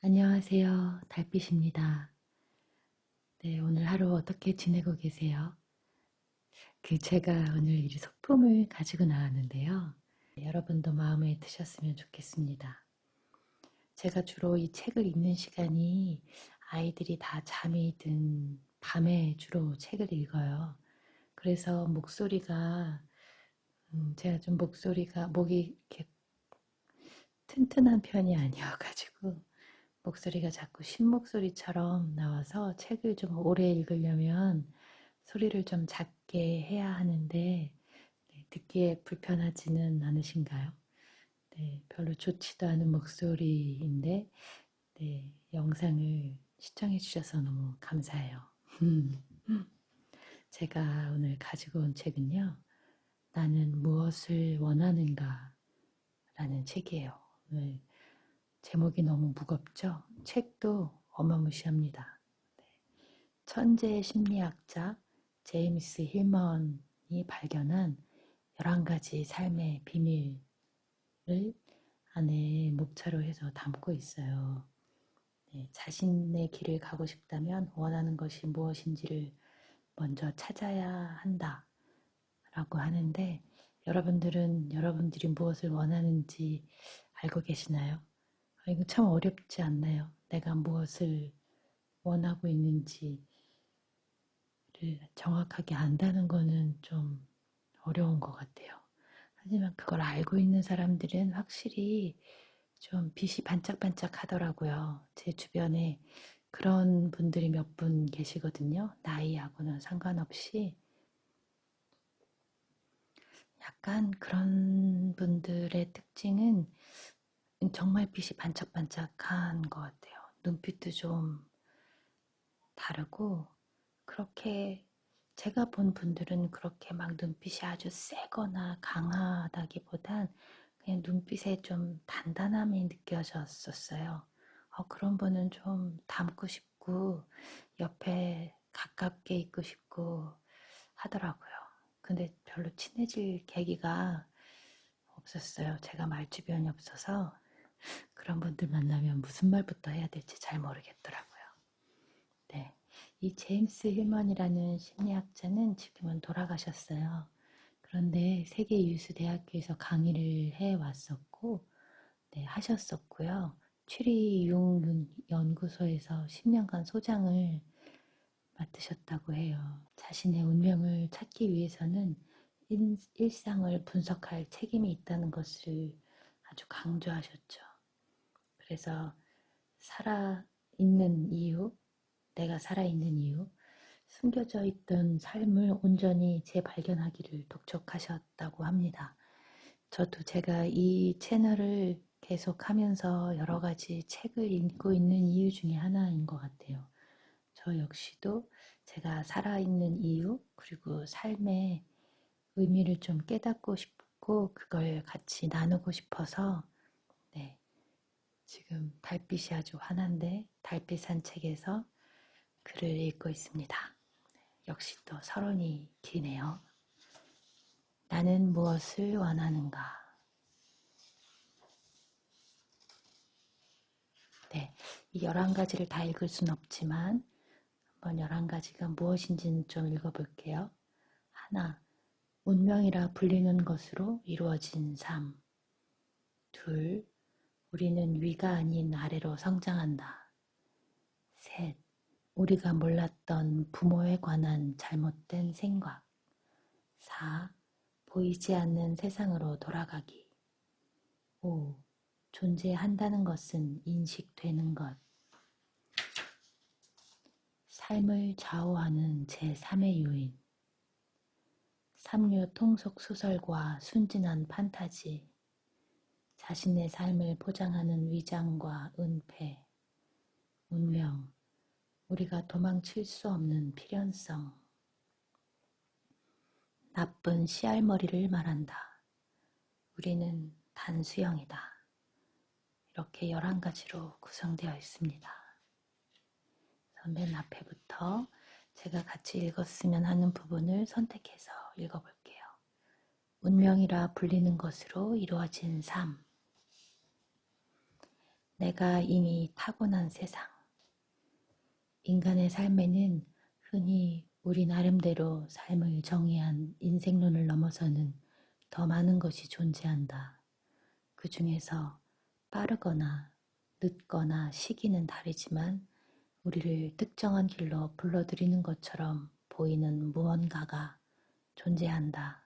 안녕하세요. 달빛입니다. 네, 오늘 하루 어떻게 지내고 계세요? 제가 오늘 이 소품을 가지고 나왔는데요. 여러분도 마음에 드셨으면 좋겠습니다. 제가 주로 이 책을 읽는 시간이 아이들이 다 잠이 든 밤에 주로 책을 읽어요. 그래서 목소리가 제가 좀 목이 이렇게 튼튼한 편이 아니어가지고 목소리가 자꾸 쉰목소리처럼 나와서 책을 좀 오래 읽으려면 소리를 좀 작게 해야 하는데 듣기에 불편하지는 않으신가요? 네, 별로 좋지도 않은 목소리인데 영상을 시청해 주셔서 너무 감사해요. 제가 오늘 가지고 온 책은요. 나는 무엇을 원하는가 라는 책이에요. 오늘 제목이 너무 무겁죠? 책도 어마무시합니다. 천재 심리학자 제임스 힐먼이 발견한 11가지 삶의 비밀을 안에 목차로 해서 담고 있어요. 네, 자신의 길을 가고 싶다면 원하는 것이 무엇인지를 먼저 찾아야 한다 라고 하는데 여러분들은 여러분들이 무엇을 원하는지 알고 계시나요? 이거 참 어렵지 않나요? 내가 무엇을 원하고 있는지를 정확하게 안다는 거는 좀 어려운 것 같아요. 하지만 그걸 알고 있는 사람들은 확실히 좀 빛이 반짝반짝 하더라고요. 제 주변에 그런 분들이 몇 분 계시거든요. 나이하고는 상관없이 약간 그런 분들의 특징은 정말 빛이 반짝반짝한 것 같아요. 눈빛도 좀 다르고 그렇게 제가 본 분들은 그렇게 막 눈빛이 아주 세거나 강하다기보단 그냥 눈빛에 좀 단단함이 느껴졌었어요. 그런 분은 좀 닮고 싶고 옆에 가깝게 있고 싶고 하더라고요. 근데 별로 친해질 계기가 없었어요. 제가 말주변이 없어서 그런 분들 만나면 무슨 말부터 해야 될지 잘 모르겠더라고요. 네. 이 제임스 힐먼이라는 심리학자는 지금은 돌아가셨어요. 그런데 세계 유수 대학교에서 강의를 해 왔었고, 네, 하셨었고요. 취리 융 연구소에서 10년간 소장을 맡으셨다고 해요. 자신의 운명을 찾기 위해서는 일상을 분석할 책임이 있다는 것을 아주 강조하셨죠. 그래서 살아있는 이유, 내가 살아있는 이유, 숨겨져 있던 삶을 온전히 재발견하기를 독촉하셨다고 합니다. 저도 제가 이 채널을 계속하면서 여러 가지 책을 읽고 있는 이유 중에 하나인 것 같아요. 저 역시도 제가 살아있는 이유, 그리고 삶의 의미를 좀 깨닫고 싶고, 그걸 같이 나누고 싶어서, 네, 지금 달빛이 아주 환한데, 달빛 산책에서 글을 읽고 있습니다. 역시 또 서론이 기네요. 나는 무엇을 원하는가? 네, 이 11가지를 다 읽을 순 없지만 한번 11가지가 무엇인지는 좀 읽어볼게요. 하나, 운명이라 불리는 것으로 이루어진 삶. 둘, 우리는 위가 아닌 아래로 성장한다. 셋, 우리가 몰랐던 부모에 관한 잘못된 생각. 4. 보이지 않는 세상으로 돌아가기. 5. 존재한다는 것은 인식되는 것. 삶을 좌우하는 제3의 요인. 삼류 통속 소설과 순진한 판타지. 자신의 삶을 포장하는 위장과 은폐. 운명. 우리가 도망칠 수 없는 필연성. 나쁜 씨알머리를 말한다. 우리는 단수형이다. 이렇게 11가지로 구성되어 있습니다. 맨 앞에부터 제가 같이 읽었으면 하는 부분을 선택해서 읽어볼게요. 운명이라 불리는 것으로 이루어진 삶. 내가 이미 타고난 세상. 인간의 삶에는 흔히 우리 나름대로 삶을 정의한 인생론을 넘어서는 더 많은 것이 존재한다. 그 중에서 빠르거나 늦거나 시기는 다르지만 우리를 특정한 길로 불러들이는 것처럼 보이는 무언가가 존재한다.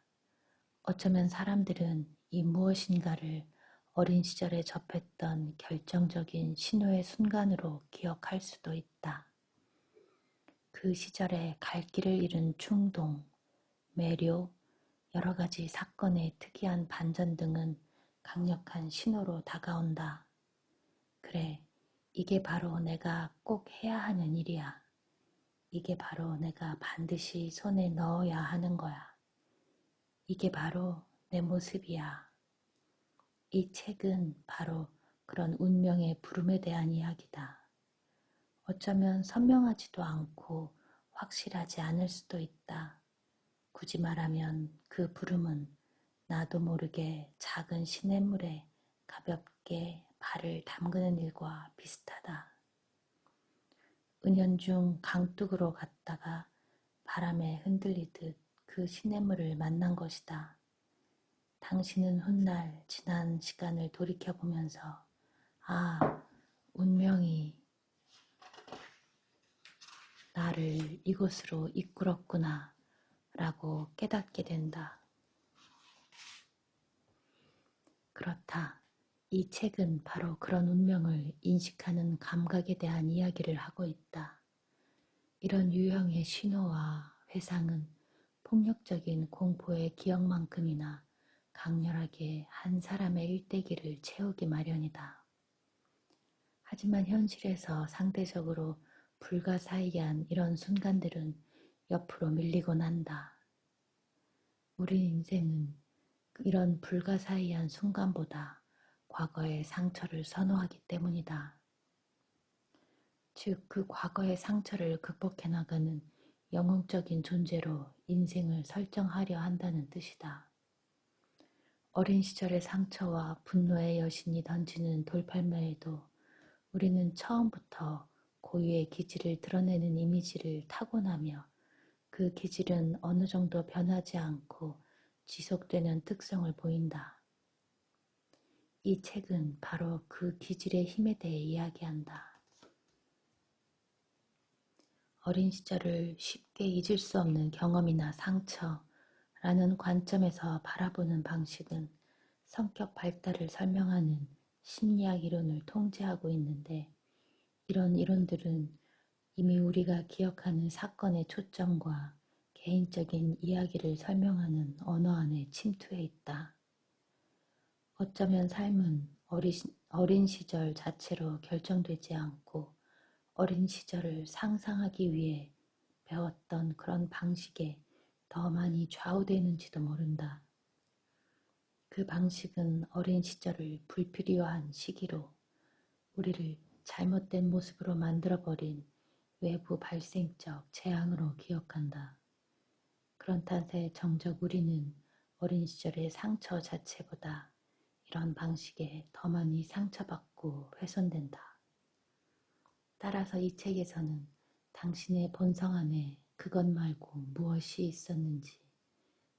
어쩌면 사람들은 이 무엇인가를 어린 시절에 접했던 결정적인 신호의 순간으로 기억할 수도 있다. 그 시절에 갈 길을 잃은 충동, 매료, 여러 가지 사건의 특이한 반전 등은 강력한 신호로 다가온다. 그래, 이게 바로 내가 꼭 해야 하는 일이야. 이게 바로 내가 반드시 손에 넣어야 하는 거야. 이게 바로 내 모습이야. 이 책은 바로 그런 운명의 부름에 대한 이야기다. 어쩌면 선명하지도 않고 확실하지 않을 수도 있다. 굳이 말하면 그 부름은 나도 모르게 작은 시냇물에 가볍게 발을 담그는 일과 비슷하다. 은연중 강둑으로 갔다가 바람에 흔들리듯 그 시냇물을 만난 것이다. 당신은 훗날 지난 시간을 돌이켜보면서 아, 운명이 나를 이곳으로 이끌었구나 라고 깨닫게 된다. 그렇다. 이 책은 바로 그런 운명을 인식하는 감각에 대한 이야기를 하고 있다. 이런 유형의 신호와 회상은 폭력적인 공포의 기억만큼이나 강렬하게 한 사람의 일대기를 채우기 마련이다. 하지만 현실에서 상대적으로 불가사의한 이런 순간들은 옆으로 밀리곤 한다. 우리 인생은 이런 불가사의한 순간보다 과거의 상처를 선호하기 때문이다. 즉, 그 과거의 상처를 극복해 나가는 영웅적인 존재로 인생을 설정하려 한다는 뜻이다. 어린 시절의 상처와 분노의 여신이 던지는 돌팔매에도 우리는 처음부터 고유의 기질을 드러내는 이미지를 타고나며 그 기질은 어느 정도 변하지 않고 지속되는 특성을 보인다. 이 책은 바로 그 기질의 힘에 대해 이야기한다. 어린 시절을 쉽게 잊을 수 없는 경험이나 상처라는 관점에서 바라보는 방식은 성격 발달을 설명하는 심리학 이론을 통제하고 있는데 이런 이론들은 이미 우리가 기억하는 사건의 초점과 개인적인 이야기를 설명하는 언어 안에 침투해 있다. 어쩌면 삶은 어린 시절 자체로 결정되지 않고 어린 시절을 상상하기 위해 배웠던 그런 방식에 더 많이 좌우되는지도 모른다. 그 방식은 어린 시절을 불필요한 시기로 우리를 잘못된 모습으로 만들어버린 외부 발생적 재앙으로 기억한다. 그런 탓에 정작 우리는 어린 시절의 상처 자체보다 이런 방식에 더 많이 상처받고 훼손된다. 따라서 이 책에서는 당신의 본성 안에 그것 말고 무엇이 있었는지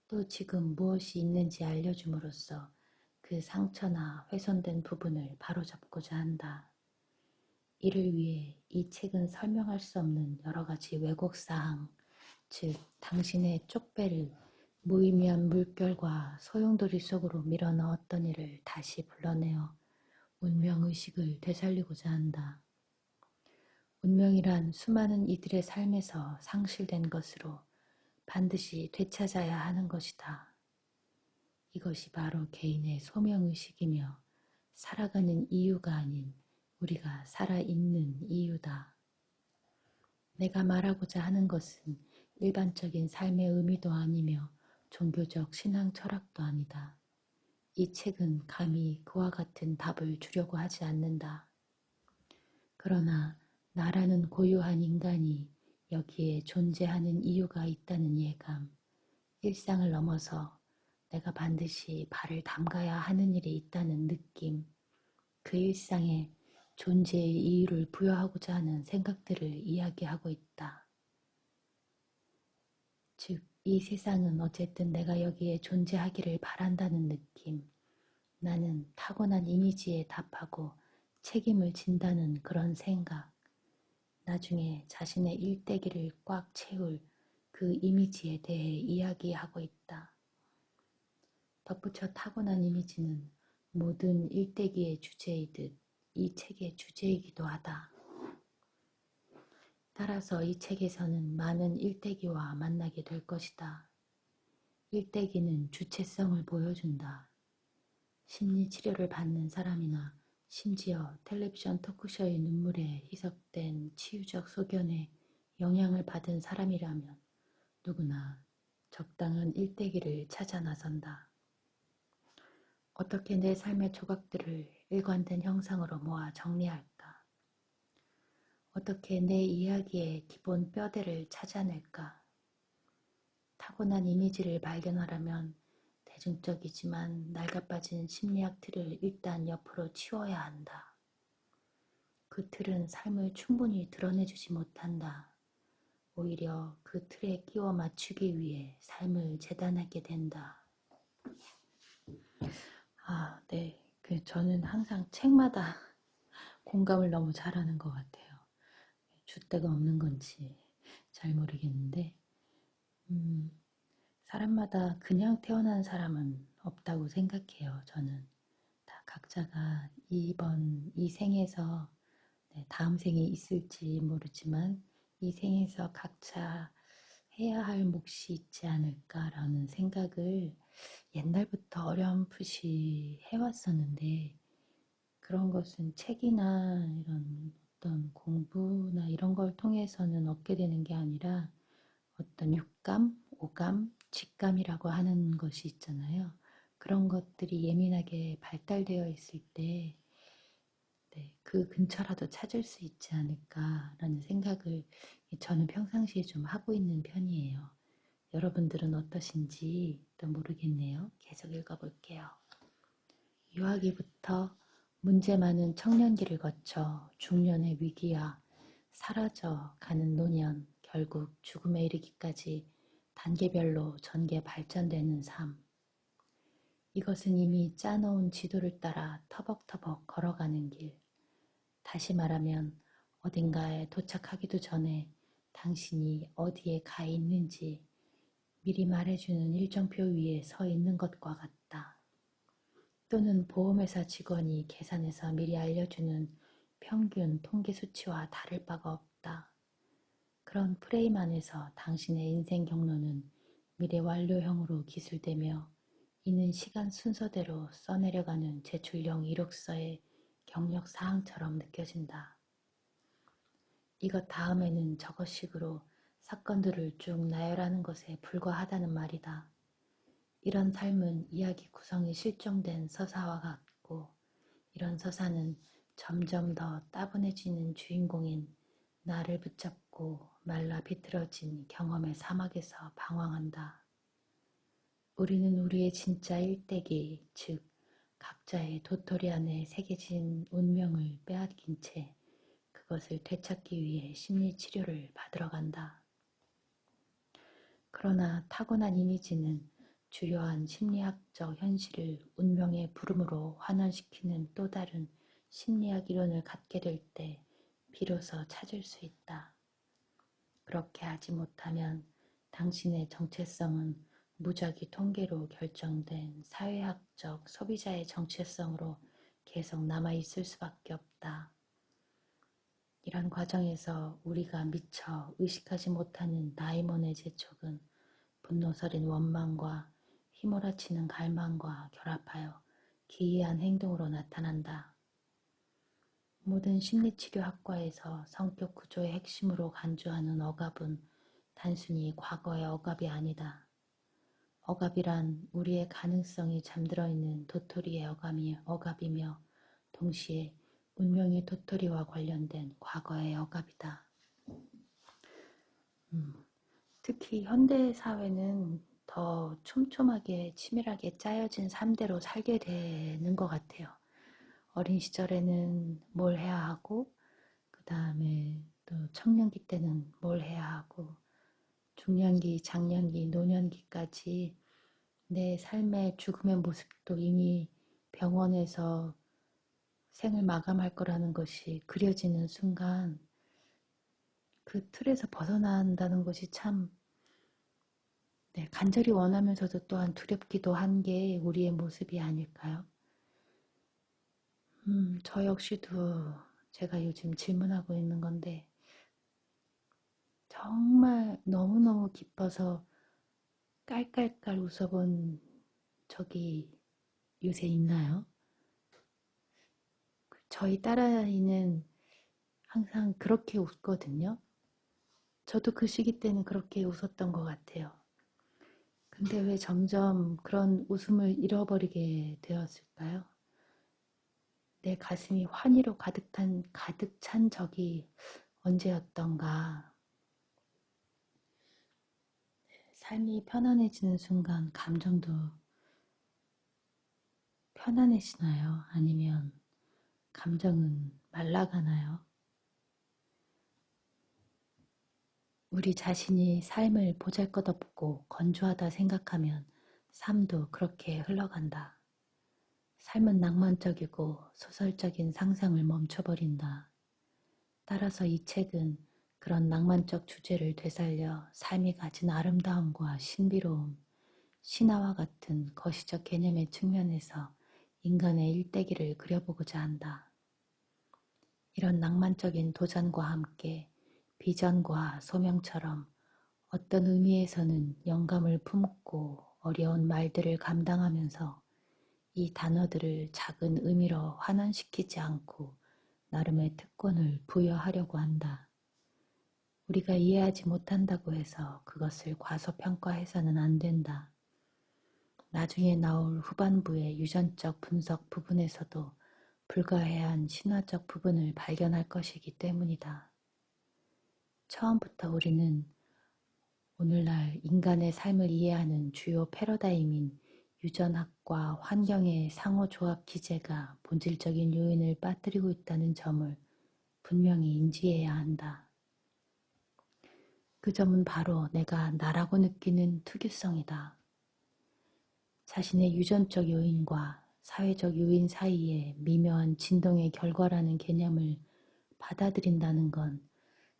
또 지금 무엇이 있는지 알려줌으로써 그 상처나 훼손된 부분을 바로잡고자 한다. 이를 위해 이 책은 설명할 수 없는 여러 가지 왜곡사항, 즉 당신의 쪽배를 무의미한 물결과 소용돌이 속으로 밀어넣었던 이를 다시 불러내어 운명의식을 되살리고자 한다. 운명이란 수많은 이들의 삶에서 상실된 것으로 반드시 되찾아야 하는 것이다. 이것이 바로 개인의 소명의식이며 살아가는 이유가 아닌 우리가 살아있는 이유다. 내가 말하고자 하는 것은 일반적인 삶의 의미도 아니며 종교적 신앙 철학도 아니다. 이 책은 감히 그와 같은 답을 주려고 하지 않는다. 그러나 나라는 고유한 인간이 여기에 존재하는 이유가 있다는 예감, 일상을 넘어서 내가 반드시 발을 담가야 하는 일이 있다는 느낌, 그 일상에 존재의 이유를 부여하고자 하는 생각들을 이야기하고 있다. 즉, 이 세상은 어쨌든 내가 여기에 존재하기를 바란다는 느낌, 나는 타고난 이미지에 답하고 책임을 진다는 그런 생각, 나중에 자신의 일대기를 꽉 채울 그 이미지에 대해 이야기하고 있다. 덧붙여 타고난 이미지는 모든 일대기의 주제이듯 이 책의 주제이기도 하다. 따라서 이 책에서는 많은 일대기와 만나게 될 것이다. 일대기는 주체성을 보여준다. 심리치료를 받는 사람이나 심지어 텔레비전 토크쇼의 눈물에 희석된 치유적 소견에 영향을 받은 사람이라면 누구나 적당한 일대기를 찾아 나선다. 어떻게 내 삶의 조각들을 일관된 형상으로 모아 정리할까? 어떻게 내 이야기의 기본 뼈대를 찾아낼까? 타고난 이미지를 발견하려면 대중적이지만 낡아빠진 심리학 틀을 일단 옆으로 치워야 한다. 그 틀은 삶을 충분히 드러내주지 못한다. 오히려 그 틀에 끼워 맞추기 위해 삶을 재단하게 된다. 네. 저는 항상 책마다 공감을 너무 잘하는 것 같아요. 줏대가 없는 건지 잘 모르겠는데, 사람마다 그냥 태어난 사람은 없다고 생각해요. 저는 다 각자가 이 생에서 다음 생이 있을지 모르지만 이 생에서 각자 해야 할 몫이 있지 않을까라는 생각을 옛날부터 어렴풋이 해왔었는데, 그런 것은 책이나 이런 어떤 공부나 이런 걸 통해서는 얻게 되는 게 아니라 어떤 육감, 오감, 직감이라고 하는 것이 있잖아요. 그런 것들이 예민하게 발달되어 있을 때 그 근처라도 찾을 수 있지 않을까라는 생각을 저는 평상시에 좀 하고 있는 편이에요. 여러분들은 어떠신지 또 모르겠네요. 계속 읽어볼게요. 유아기부터 문제 많은 청년기를 거쳐 중년의 위기와 사라져 가는 노년, 결국 죽음에 이르기까지 단계별로 전개 발전되는 삶. 이것은 이미 짜놓은 지도를 따라 터벅터벅 걸어가는 길. 다시 말하면 어딘가에 도착하기도 전에 당신이 어디에 가 있는지 미리 말해주는 일정표 위에 서 있는 것과 같다. 또는 보험회사 직원이 계산해서 미리 알려주는 평균 통계 수치와 다를 바가 없다. 그런 프레임 안에서 당신의 인생 경로는 미래 완료형으로 기술되며 이는 시간 순서대로 써내려가는 제출용 이력서의 경력 사항처럼 느껴진다. 이것 다음에는 저것식으로 사건들을 쭉 나열하는 것에 불과하다는 말이다. 이런 삶은 이야기 구성이 실종된 서사와 같고, 이런 서사는 점점 더 따분해지는 주인공인 나를 붙잡고 말라 비틀어진 경험의 사막에서 방황한다. 우리는 우리의 진짜 일대기, 즉 각자의 도토리 안에 새겨진 운명을 빼앗긴 채 그것을 되찾기 위해 심리치료를 받으러 간다. 그러나 타고난 이미지는 주요한 심리학적 현실을 운명의 부름으로 환원시키는 또 다른 심리학 이론을 갖게 될 때 비로소 찾을 수 있다. 그렇게 하지 못하면 당신의 정체성은 무작위 통계로 결정된 사회학적 소비자의 정체성으로 계속 남아있을 수밖에 없다. 이런 과정에서 우리가 미처 의식하지 못하는 다이몬의 재촉은 분노서린 원망과 휘몰아치는 갈망과 결합하여 기이한 행동으로 나타난다. 모든 심리치료학과에서 성격 구조의 핵심으로 간주하는 억압은 단순히 과거의 억압이 아니다. 억압이란 우리의 가능성이 잠들어 있는 도토리의 억압이며 동시에 운명의 도토리와 관련된 과거의 억압이다. 특히 현대 사회는 더 촘촘하게 치밀하게 짜여진 삶대로 살게 되는 것 같아요. 어린 시절에는 뭘 해야 하고, 그 다음에 또 청년기 때는 뭘 해야 하고, 중년기, 장년기, 노년기까지 내 삶의 죽음의 모습도 이미 병원에서 생을 마감할 거라는 것이 그려지는 순간 그 틀에서 벗어난다는 것이 참 간절히 원하면서도 또한 두렵기도 한 게 우리의 모습이 아닐까요? 저 역시도 제가 요즘 질문하고 있는 건데 정말 너무너무 기뻐서 깔깔깔 웃어본 적이 요새 있나요? 저희 딸아이는 항상 그렇게 웃거든요. 저도 그 시기 때는 그렇게 웃었던 것 같아요. 근데 왜 점점 그런 웃음을 잃어버리게 되었을까요? 내 가슴이 환희로 가득 찬 적이 언제였던가. 삶이 편안해지는 순간 감정도 편안해지나요? 아니면 감정은 말라가나요? 우리 자신이 삶을 보잘것없고 건조하다 생각하면 삶도 그렇게 흘러간다. 삶은 낭만적이고 소설적인 상상을 멈춰버린다. 따라서 이 책은 그런 낭만적 주제를 되살려 삶이 가진 아름다움과 신비로움, 신화와 같은 거시적 개념의 측면에서 인간의 일대기를 그려보고자 한다. 이런 낭만적인 도전과 함께 비전과 소명처럼 어떤 의미에서는 영감을 품고 어려운 말들을 감당하면서 이 단어들을 작은 의미로 환원시키지 않고 나름의 특권을 부여하려고 한다. 우리가 이해하지 못한다고 해서 그것을 과소평가해서는 안 된다. 나중에 나올 후반부의 유전적 분석 부분에서도 불가해한 신화적 부분을 발견할 것이기 때문이다. 처음부터 우리는 오늘날 인간의 삶을 이해하는 주요 패러다임인 유전학과 환경의 상호조합 기제가 본질적인 요인을 빠뜨리고 있다는 점을 분명히 인지해야 한다. 그 점은 바로 내가 나라고 느끼는 특유성이다. 자신의 유전적 요인과 사회적 요인 사이의 미묘한 진동의 결과라는 개념을 받아들인다는 건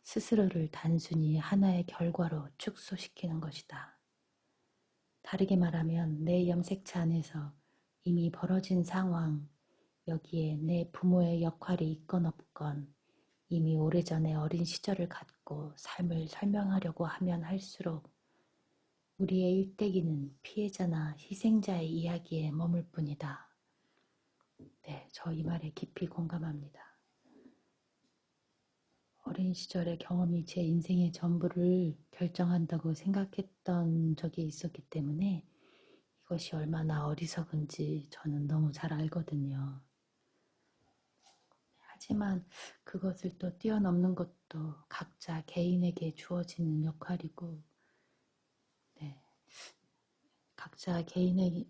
스스로를 단순히 하나의 결과로 축소시키는 것이다. 다르게 말하면 내 염색체 안에서 이미 벌어진 상황, 여기에 내 부모의 역할이 있건 없건 이미 오래전에 어린 시절을 갖고 삶을 설명하려고 하면 할수록 우리의 일대기는 피해자나 희생자의 이야기에 머물 뿐이다. 네, 저 이 말에 깊이 공감합니다. 어린 시절의 경험이 제 인생의 전부를 결정한다고 생각했던 적이 있었기 때문에 이것이 얼마나 어리석은지 저는 너무 잘 알거든요. 하지만 그것을 또 뛰어넘는 것도 각자 개인에게 주어지는 역할이고, 네, 각자 개인이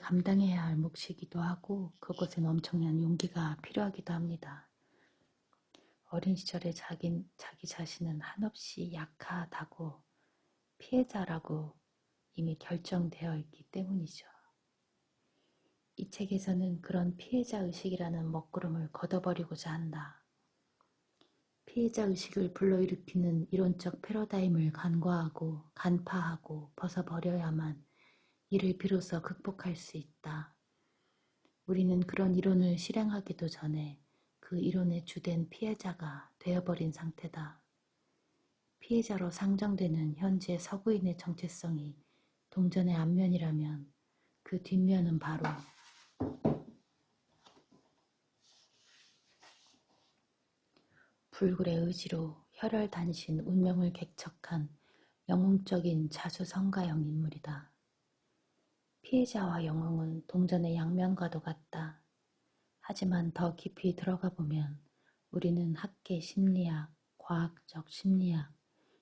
감당해야 할 몫이기도 하고, 그것은 엄청난 용기가 필요하기도 합니다. 어린 시절에 자기 자신은 한없이 약하다고 피해자라고 이미 결정되어 있기 때문이죠. 이 책에서는 그런 피해자 의식이라는 먹구름을 걷어버리고자 한다. 피해자 의식을 불러일으키는 이론적 패러다임을 간과하고 간파하고 벗어버려야만 이를 비로소 극복할 수 있다. 우리는 그런 이론을 실행하기도 전에 그 이론의 주된 피해자가 되어버린 상태다. 피해자로 상정되는 현재 서구인의 정체성이 동전의 앞면이라면 그 뒷면은 바로 불굴의 의지로 혈혈단신 운명을 객척한 영웅적인 자수성가형 인물이다. 피해자와 영웅은 동전의 양면과도 같다. 하지만 더 깊이 들어가 보면 우리는 학계 심리학, 과학적 심리학,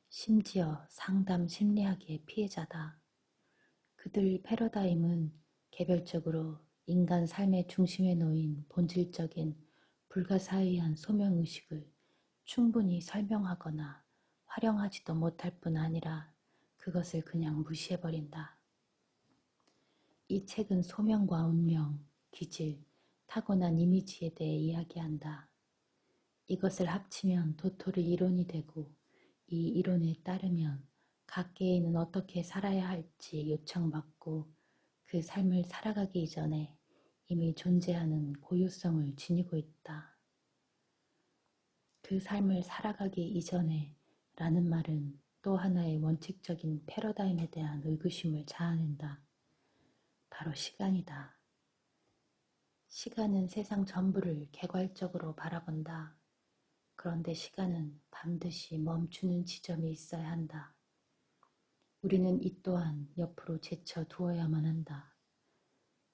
심지어 상담 심리학의 피해자다. 그들 패러다임은 개별적으로 인간 삶의 중심에 놓인 본질적인 불가사의한 소명의식을 충분히 설명하거나 활용하지도 못할 뿐 아니라 그것을 그냥 무시해버린다. 이 책은 소명과 운명, 기질, 타고난 이미지에 대해 이야기한다. 이것을 합치면 도토리 이론이 되고 이 이론에 따르면 각 개인은 어떻게 살아야 할지 요청받고 그 삶을 살아가기 이전에 이미 존재하는 고유성을 지니고 있다. 그 삶을 살아가기 이전에 라는 말은 또 하나의 원칙적인 패러다임에 대한 의구심을 자아낸다. 바로 시간이다. 시간은 세상 전부를 개괄적으로 바라본다. 그런데 시간은 반드시 멈추는 지점이 있어야 한다. 우리는 이 또한 옆으로 제쳐 두어야만 한다.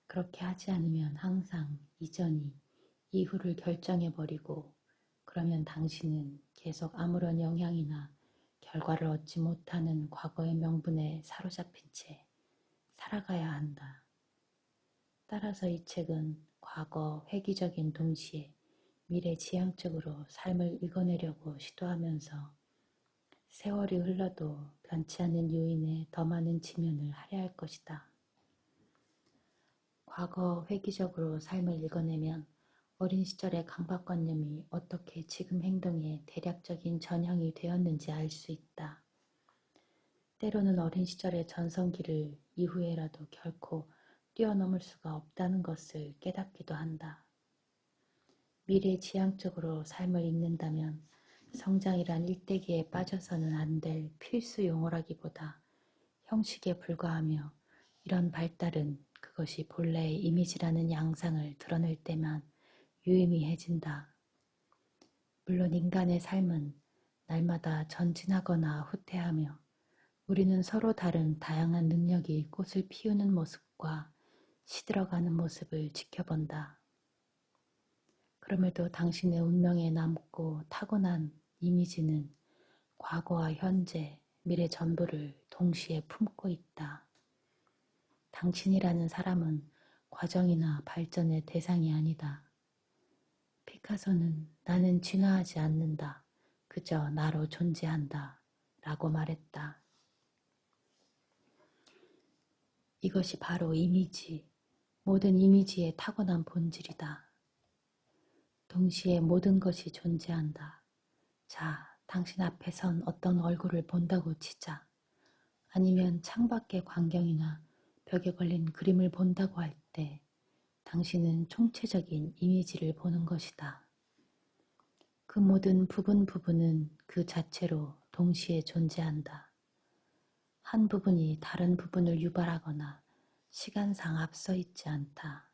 그렇게 하지 않으면 항상 이전이 이후를 결정해버리고 그러면 당신은 계속 아무런 영향이나 결과를 얻지 못하는 과거의 명분에 사로잡힌 채 살아가야 한다. 따라서 이 책은 과거 회귀적인 동시에 미래 지향적으로 삶을 읽어내려고 시도하면서 세월이 흘러도 변치 않는 요인에 더 많은 지면을 할애할 것이다. 과거 회귀적으로 삶을 읽어내면 어린 시절의 강박관념이 어떻게 지금 행동의 대략적인 전형이 되었는지 알 수 있다. 때로는 어린 시절의 전성기를 이후에라도 결코 뛰어넘을 수가 없다는 것을 깨닫기도 한다. 미래지향적으로 삶을 읽는다면 성장이란 일대기에 빠져서는 안 될 필수 용어라기보다 형식에 불과하며 이런 발달은 그것이 본래의 이미지라는 양상을 드러낼 때만 유의미해진다. 물론 인간의 삶은 날마다 전진하거나 후퇴하며 우리는 서로 다른 다양한 능력이 꽃을 피우는 모습과 시들어가는 모습을 지켜본다. 그럼에도 당신의 운명에 남고 타고난 이미지는 과거와 현재, 미래 전부를 동시에 품고 있다. 당신이라는 사람은 과정이나 발전의 대상이 아니다. 피카소는 나는 진화하지 않는다. 그저 나로 존재한다. 라고 말했다. 이것이 바로 이미지, 모든 이미지의 타고난 본질이다. 동시에 모든 것이 존재한다. 자, 당신 앞에 선 어떤 얼굴을 본다고 치자. 아니면 창밖의 광경이나 벽에 걸린 그림을 본다고 할 때 당신은 총체적인 이미지를 보는 것이다. 그 모든 부분은 그 자체로 동시에 존재한다. 한 부분이 다른 부분을 유발하거나 시간상 앞서 있지 않다.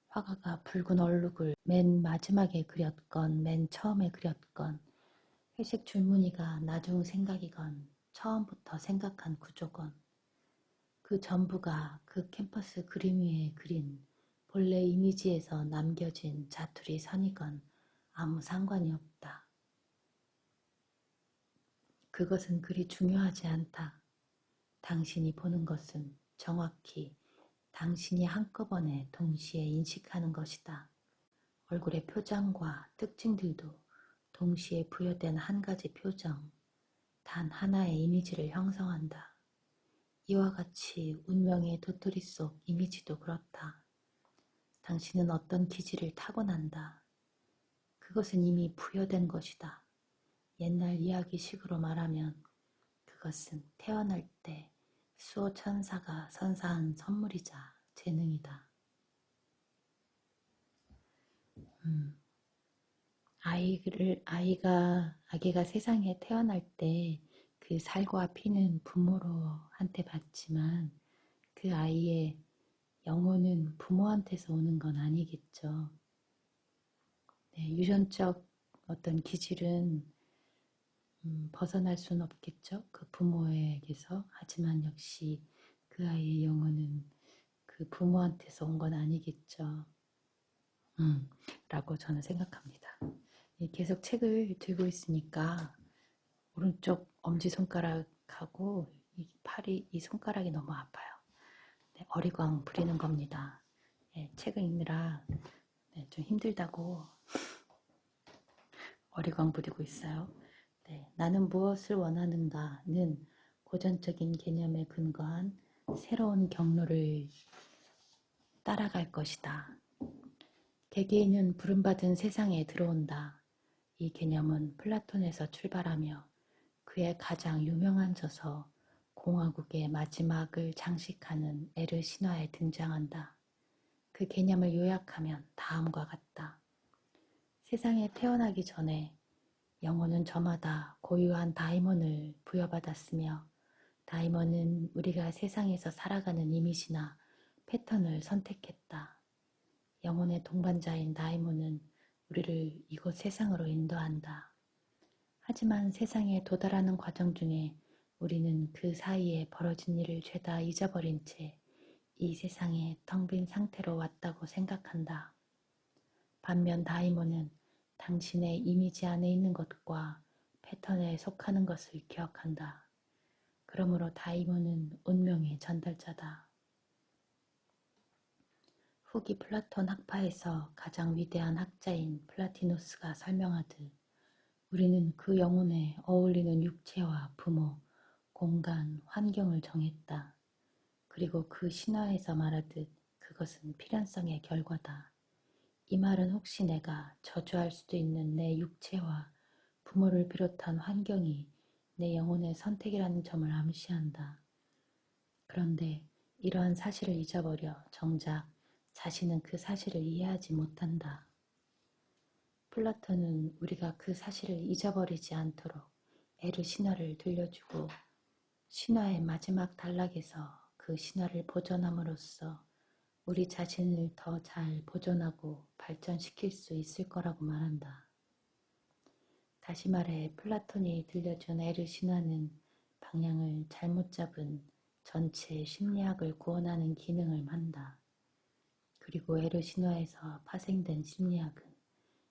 화가가 붉은 얼룩을 맨 마지막에 그렸건 맨 처음에 그렸건 회색 줄무늬가 나중 생각이건 처음부터 생각한 구조건 그 전부가 그 캔버스 그림 위에 그린 본래 이미지에서 남겨진 자투리 선이건 아무 상관이 없다. 그것은 그리 중요하지 않다. 당신이 보는 것은 정확히 당신이 한꺼번에 동시에 인식하는 것이다. 얼굴의 표정과 특징들도 동시에 부여된 한 가지 표정, 단 하나의 이미지를 형성한다. 이와 같이 운명의 도토리 속 이미지도 그렇다. 당신은 어떤 기질을 타고난다. 그것은 이미 부여된 것이다. 옛날 이야기식으로 말하면 그것은 태어날 때 수호천사가 선사한 선물이자 재능이다. 아기가 세상에 태어날 때 그 살과 피는 부모로한테 받지만 그 아이의 영혼은 부모한테서 오는 건 아니겠죠. 네, 유전적 어떤 기질은 벗어날 수는 없겠죠. 그 부모에게서. 하지만 역시 그 아이의 영혼은 그 부모한테서 온 건 아니겠죠. 라고 저는 생각합니다. 계속 책을 들고 있으니까 오른쪽 엄지손가락하고 이 손가락이 너무 아파요. 네, 어리광 부리는 겁니다. 책을 읽느라 좀 힘들다고 어리광 부리고 있어요. 나는 무엇을 원하는가는 고전적인 개념에 근거한 새로운 경로를 따라갈 것이다. 개개인은 부름받은 세상에 들어온다. 이 개념은 플라톤에서 출발하며 그의 가장 유명한 저서 공화국의 마지막을 장식하는 에르 신화에 등장한다. 그 개념을 요약하면 다음과 같다. 세상에 태어나기 전에 영혼은 저마다 고유한 다이몬을 부여받았으며 다이몬은 우리가 세상에서 살아가는 이미지나 패턴을 선택했다. 영혼의 동반자인 다이몬은 우리를 이곳 세상으로 인도한다. 하지만 세상에 도달하는 과정 중에 우리는 그 사이에 벌어진 일을 죄다 잊어버린 채 이 세상에 텅 빈 상태로 왔다고 생각한다. 반면 다이몬은 당신의 이미지 안에 있는 것과 패턴에 속하는 것을 기억한다. 그러므로 다이몬은 운명의 전달자다. 후기 플라톤 학파에서 가장 위대한 학자인 플라티누스가 설명하듯 우리는 그 영혼에 어울리는 육체와 부모, 공간, 환경을 정했다. 그리고 그 신화에서 말하듯 그것은 필연성의 결과다. 이 말은 혹시 내가 저주할 수도 있는 내 육체와 부모를 비롯한 환경이 내 영혼의 선택이라는 점을 암시한다. 그런데 이러한 사실을 잊어버려 정작 자신은 그 사실을 이해하지 못한다. 플라톤은 우리가 그 사실을 잊어버리지 않도록 에르 신화를 들려주고 신화의 마지막 단락에서 그 신화를 보존함으로써 우리 자신을 더 잘 보존하고 발전시킬 수 있을 거라고 말한다. 다시 말해 플라톤이 들려준 에르 신화는 방향을 잘못 잡은 전체 심리학을 구원하는 기능을 한다. 그리고 에르 신화에서 파생된 심리학은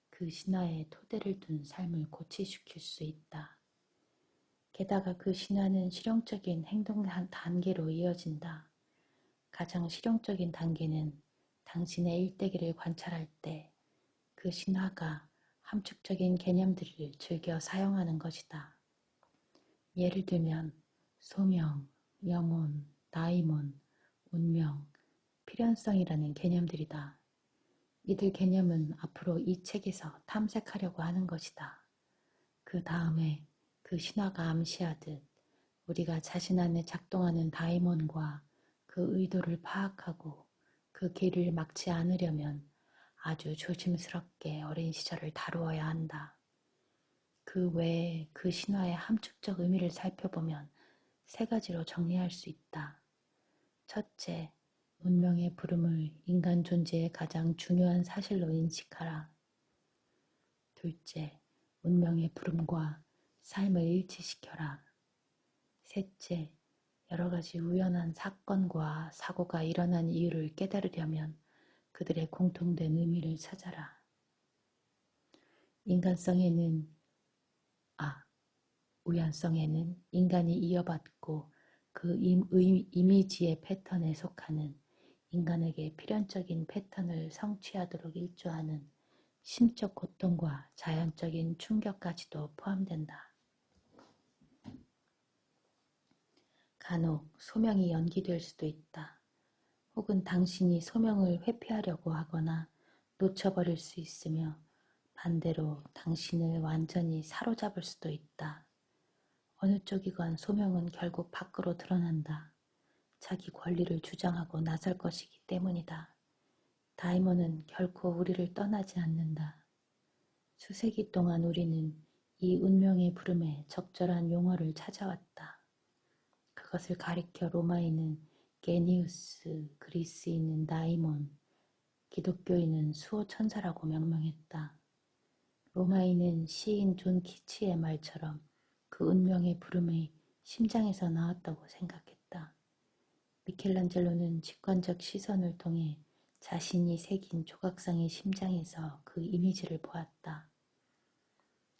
그 신화에 토대를 둔 삶을 고치시킬 수 있다. 게다가 그 신화는 실용적인 행동 단계로 이어진다. 가장 실용적인 단계는 당신의 일대기를 관찰할 때 그 신화가 함축적인 개념들을 즐겨 사용하는 것이다. 예를 들면 소명, 영혼, 다이몬, 운명, 필연성이라는 개념들이다. 이들 개념은 앞으로 이 책에서 탐색하려고 하는 것이다. 그 다음에 그 신화가 암시하듯 우리가 자신 안에 작동하는 다이몬과 그 의도를 파악하고 그 길을 막지 않으려면 아주 조심스럽게 어린 시절을 다루어야 한다. 그 외에 그 신화의 함축적 의미를 살펴보면 세 가지로 정리할 수 있다. 첫째, 운명의 부름을 인간 존재의 가장 중요한 사실로 인식하라. 둘째, 운명의 부름과 삶을 일치시켜라. 셋째, 여러 가지 우연한 사건과 사고가 일어난 이유를 깨달으려면 그들의 공통된 의미를 찾아라. 우연성에는 인간이 이어받고 그 이미지의 패턴에 속하는 인간에게 필연적인 패턴을 성취하도록 일조하는 심적 고통과 자연적인 충격까지도 포함된다. 간혹 소명이 연기될 수도 있다. 혹은 당신이 소명을 회피하려고 하거나 놓쳐버릴 수 있으며 반대로 당신을 완전히 사로잡을 수도 있다. 어느 쪽이건 소명은 결국 밖으로 드러난다. 자기 권리를 주장하고 나설 것이기 때문이다. 다이몬은 결코 우리를 떠나지 않는다. 수세기 동안 우리는 이 운명의 부름에 적절한 용어를 찾아왔다. 그것을 가리켜 로마인은 게니우스, 그리스인은 다이몬, 기독교인은 수호천사라고 명명했다. 로마인은 시인 존 키치의 말처럼 그 운명의 부름이 심장에서 나왔다고 생각했다. 미켈란젤로는 직관적 시선을 통해 자신이 새긴 조각상의 심장에서 그 이미지를 보았다.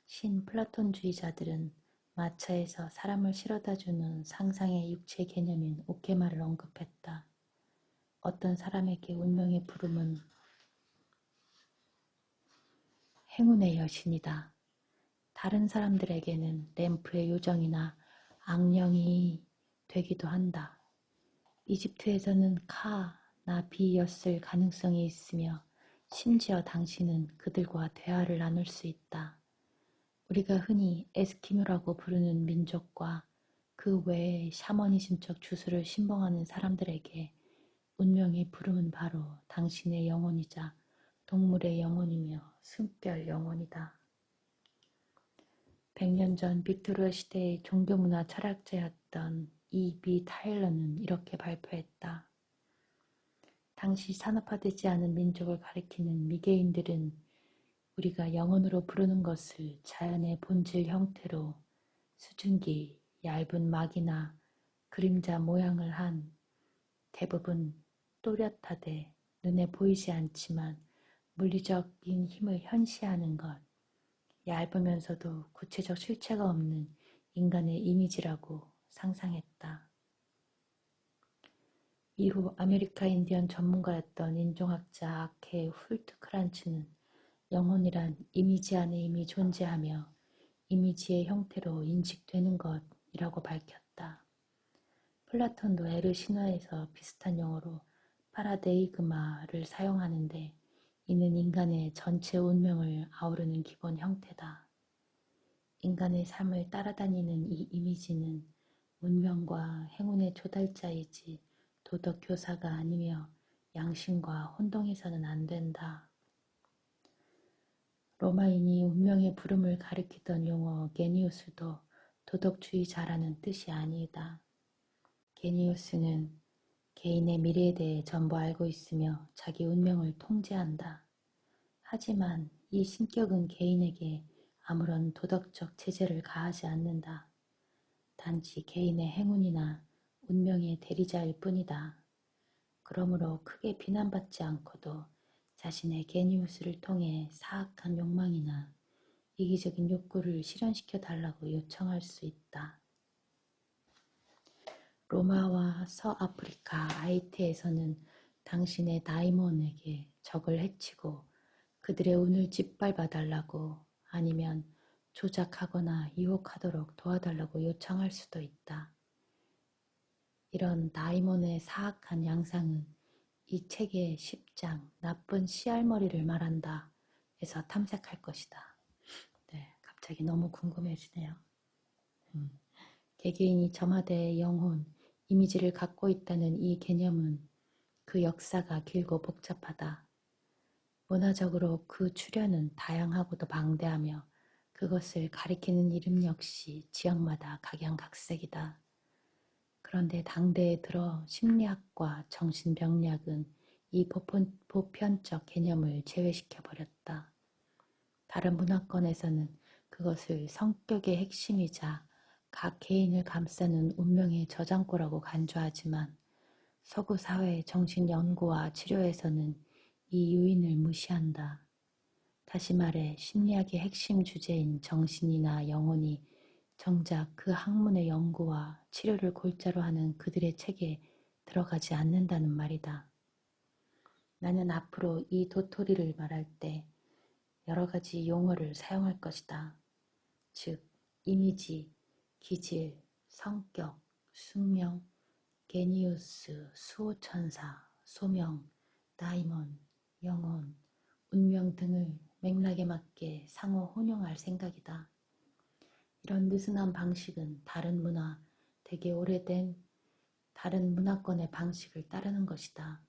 신 플라톤주의자들은 마차에서 사람을 실어다주는 상상의 육체 개념인 오케마를 언급했다. 어떤 사람에게 운명의 부름은 행운의 여신이다. 다른 사람들에게는 램프의 요정이나 악령이 되기도 한다. 이집트에서는 카나 비였을 가능성이 있으며 심지어 당신은 그들과 대화를 나눌 수 있다. 우리가 흔히 에스키모라고 부르는 민족과 그 외의 샤머니즘적 주술을 신봉하는 사람들에게 운명의 부름은 바로 당신의 영혼이자 동물의 영혼이며 숨결 영혼이다. 100년 전 빅토리아 시대의 종교문화 철학자였던 E.B. 타일러는 이렇게 발표했다. 당시 산업화되지 않은 민족을 가리키는 미개인들은 우리가 영혼으로 부르는 것을 자연의 본질 형태로 수증기, 얇은 막이나 그림자 모양을 한 대부분 또렷하되 눈에 보이지 않지만 물리적인 힘을 현시하는 것, 얇으면서도 구체적 실체가 없는 인간의 이미지라고 상상했다. 이후 아메리카 인디언 전문가였던 인종학자 아케 훌트크란츠는 영혼이란 이미지 안에 이미 존재하며 이미지의 형태로 인식되는 것이라고 밝혔다. 플라톤도 에르 신화에서 비슷한 용어로 파라데이그마를 사용하는데 이는 인간의 전체 운명을 아우르는 기본 형태다. 인간의 삶을 따라다니는 이 이미지는 운명과 행운의 조달자이지 도덕 교사가 아니며 양심과 혼동해서는 안 된다. 로마인이 운명의 부름을 가리키던 용어 게니우스도 도덕주의자라는 뜻이 아니다. 게니우스는 개인의 미래에 대해 전부 알고 있으며 자기 운명을 통제한다. 하지만 이 신격은 개인에게 아무런 도덕적 제재를 가하지 않는다. 단지 개인의 행운이나 운명의 대리자일 뿐이다. 그러므로 크게 비난받지 않고도 자신의 게니우스를 통해 사악한 욕망이나 이기적인 욕구를 실현시켜 달라고 요청할 수 있다. 로마와 서아프리카, 아이티에서는 당신의 다이몬에게 적을 해치고 그들의 운을 짓밟아 달라고 아니면 조작하거나 유혹하도록 도와달라고 요청할 수도 있다. 이런 다이몬의 사악한 양상은 이 책의 10장 나쁜 씨알머리를 말한다 에서 탐색할 것이다. 네, 갑자기 너무 궁금해지네요. 개개인이 점화대의 영혼, 이미지를 갖고 있다는 이 개념은 그 역사가 길고 복잡하다. 문화적으로 그 출현은 다양하고도 방대하며 그것을 가리키는 이름 역시 지역마다 각양각색이다. 그런데 당대에 들어 심리학과 정신병리학은 이 보편적 개념을 제외시켜버렸다. 다른 문화권에서는 그것을 성격의 핵심이자 각 개인을 감싸는 운명의 저장고라고 간주하지만 서구 사회의 정신연구와 치료에서는 이 요인을 무시한다. 다시 말해 심리학의 핵심 주제인 정신이나 영혼이 정작 그 학문의 연구와 치료를 골자로 하는 그들의 책에 들어가지 않는다는 말이다. 나는 앞으로 이 도토리를 말할 때 여러 가지 용어를 사용할 것이다. 즉, 이미지, 기질, 성격, 숙명, 게니우스, 수호천사, 소명, 다이몬, 영혼, 운명 등을 맥락에 맞게 상호 혼용할 생각이다. 이런 느슨한 방식은 다른 문화, 되게 오래된 다른 문화권의 방식을 따르는 것이다.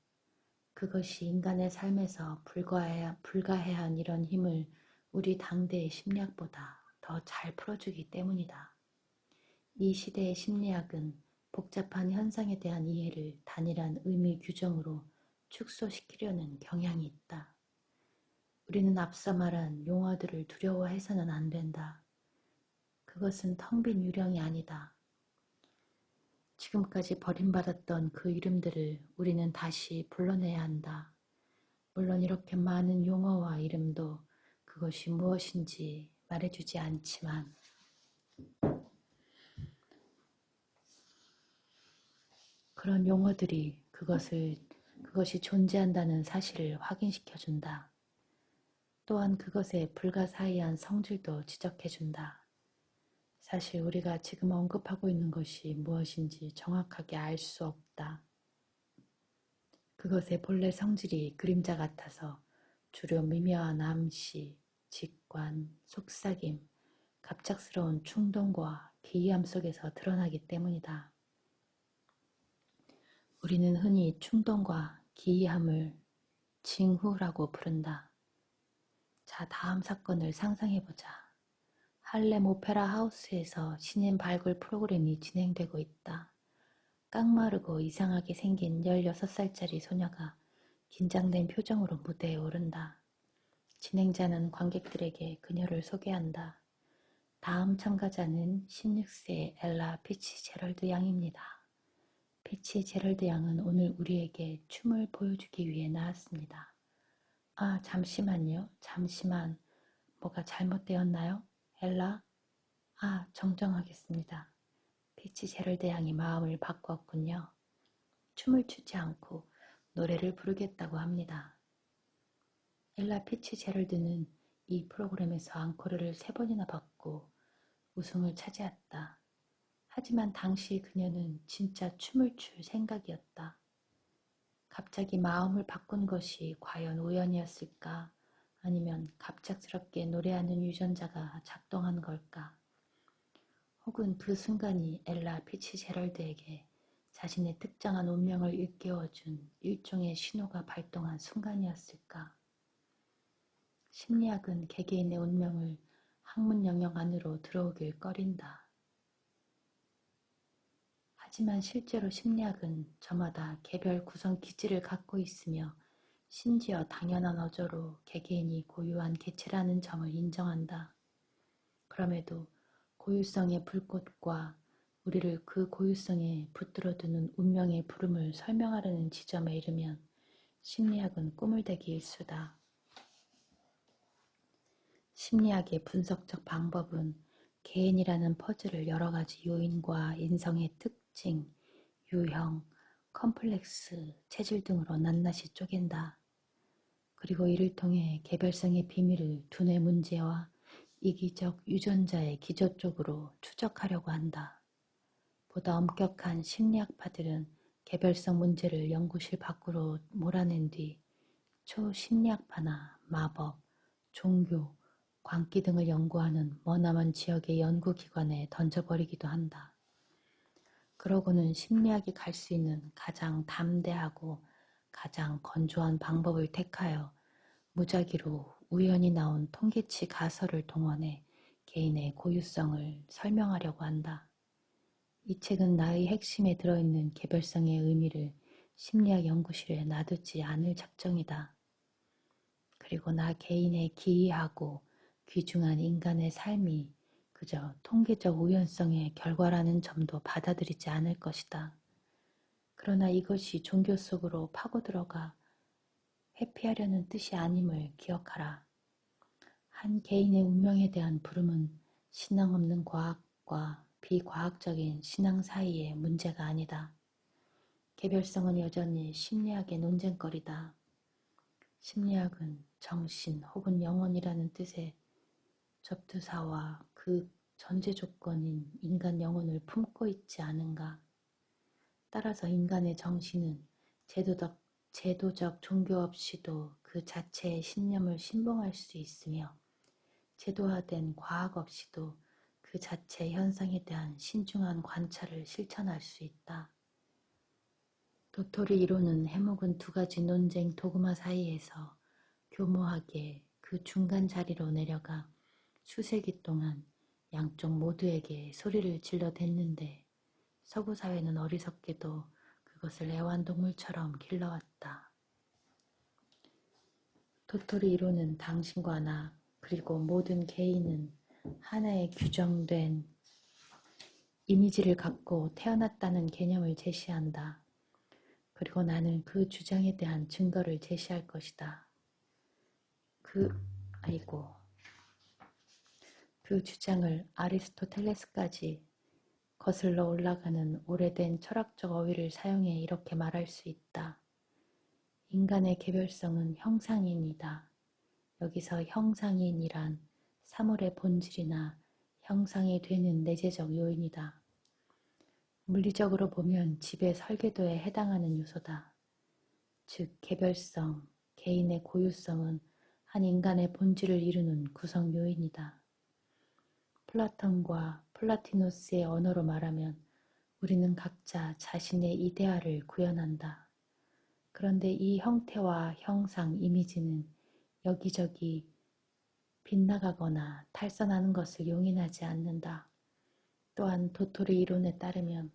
그것이 인간의 삶에서 불가해한 이런 힘을 우리 당대의 심리학보다 더 잘 풀어주기 때문이다. 이 시대의 심리학은 복잡한 현상에 대한 이해를 단일한 의미 규정으로 축소시키려는 경향이 있다. 우리는 앞서 말한 용어들을 두려워해서는 안 된다. 그것은 텅 빈 유령이 아니다. 지금까지 버림받았던 그 이름들을 우리는 다시 불러내야 한다. 물론 이렇게 많은 용어와 이름도 그것이 무엇인지 말해주지 않지만 그런 용어들이 그것을 그것이 존재한다는 사실을 확인시켜준다. 또한 그것의 불가사의한 성질도 지적해준다. 사실 우리가 지금 언급하고 있는 것이 무엇인지 정확하게 알 수 없다. 그것의 본래 성질이 그림자 같아서 주로 미묘한 암시, 직관, 속삭임, 갑작스러운 충동과 기이함 속에서 드러나기 때문이다. 우리는 흔히 충동과 기이함을 징후라고 부른다. 자, 다음 사건을 상상해보자. 할렘 오페라 하우스에서 신인 발굴 프로그램이 진행되고 있다. 깡마르고 이상하게 생긴 16살짜리 소녀가 긴장된 표정으로 무대에 오른다. 진행자는 관객들에게 그녀를 소개한다. 다음 참가자는 16세 엘라 피치제럴드 양입니다. 피치제럴드 양은 오늘 우리에게 춤을 보여주기 위해 나왔습니다. 아, 잠시만요. 잠시만. 뭐가 잘못되었나요? 엘라? 아, 정정하겠습니다. 피치제럴드 양이 마음을 바꿨군요. 춤을 추지 않고 노래를 부르겠다고 합니다. 엘라 피치제럴드는 이 프로그램에서 앙코르를 3번이나 받고 우승을 차지했다. 하지만 당시 그녀는 진짜 춤을 출 생각이었다. 갑자기 마음을 바꾼 것이 과연 우연이었을까? 아니면 갑작스럽게 노래하는 유전자가 작동한 걸까? 혹은 그 순간이 엘라 피치제럴드에게 자신의 특정한 운명을 일깨워준 일종의 신호가 발동한 순간이었을까? 심리학은 개개인의 운명을 학문 영역 안으로 들어오길 꺼린다. 하지만 실제로 심리학은 저마다 개별 구성 기질을 갖고 있으며 심지어 당연한 어조로 개개인이 고유한 개체라는 점을 인정한다. 그럼에도 고유성의 불꽃과 우리를 그 고유성에 붙들어두는 운명의 부름을 설명하려는 지점에 이르면 심리학은 꾸물대기 일수다. 심리학의 분석적 방법은 개인이라는 퍼즐을 여러 가지 요인과 인성의 특징, 유형, 컴플렉스, 체질 등으로 낱낱이 쪼갠다. 그리고 이를 통해 개별성의 비밀을 두뇌 문제와 이기적 유전자의 기저 쪽으로 추적하려고 한다. 보다 엄격한 심리학파들은 개별성 문제를 연구실 밖으로 몰아낸 뒤 초심리학파나 마법, 종교, 광기 등을 연구하는 머나먼 지역의 연구기관에 던져버리기도 한다. 그러고는 심리학이 갈 수 있는 가장 담대하고 가장 건조한 방법을 택하여 무작위로 우연히 나온 통계치 가설을 동원해 개인의 고유성을 설명하려고 한다. 이 책은 나의 핵심에 들어있는 개별성의 의미를 심리학 연구실에 놔두지 않을 작정이다. 그리고 나 개인의 기이하고 귀중한 인간의 삶이 그저 통계적 우연성의 결과라는 점도 받아들이지 않을 것이다. 그러나 이것이 종교 속으로 파고들어가 회피하려는 뜻이 아님을 기억하라. 한 개인의 운명에 대한 부름은 신앙 없는 과학과 비과학적인 신앙 사이의 문제가 아니다. 개별성은 여전히 심리학의 논쟁거리다. 심리학은 정신 혹은 영혼이라는 뜻의 접두사와 그 전제 조건인 인간 영혼을 품고 있지 않은가. 따라서 인간의 정신은 제도적 종교 없이도 그 자체의 신념을 신봉할 수 있으며 제도화된 과학 없이도 그 자체의 현상에 대한 신중한 관찰을 실천할 수 있다. 도토리 이론은 해묵은 두 가지 논쟁 도그마 사이에서 교모하게 그 중간 자리로 내려가 수세기 동안 양쪽 모두에게 소리를 질러댔는데 서구 사회는 어리석게도 그것을 애완동물처럼 길러왔다. 도토리 이론은 당신과 나 그리고 모든 개인은 하나의 규정된 이미지를 갖고 태어났다는 개념을 제시한다. 그리고 나는 그 주장에 대한 증거를 제시할 것이다. 그 주장을 아리스토텔레스까지 거슬러 올라가는 오래된 철학적 어휘를 사용해 이렇게 말할 수 있다. 인간의 개별성은 형상인이다. 여기서 형상인이란 사물의 본질이나 형상이 되는 내재적 요인이다. 물리적으로 보면 집의 설계도에 해당하는 요소다. 즉 개별성, 개인의 고유성은 한 인간의 본질을 이루는 구성 요인이다. 플라톤과 플라티누스의 언어로 말하면 우리는 각자 자신의 이데아를 구현한다. 그런데 이 형태와 형상, 이미지는 여기저기 빗나가거나 탈선하는 것을 용인하지 않는다. 또한 도토리 이론에 따르면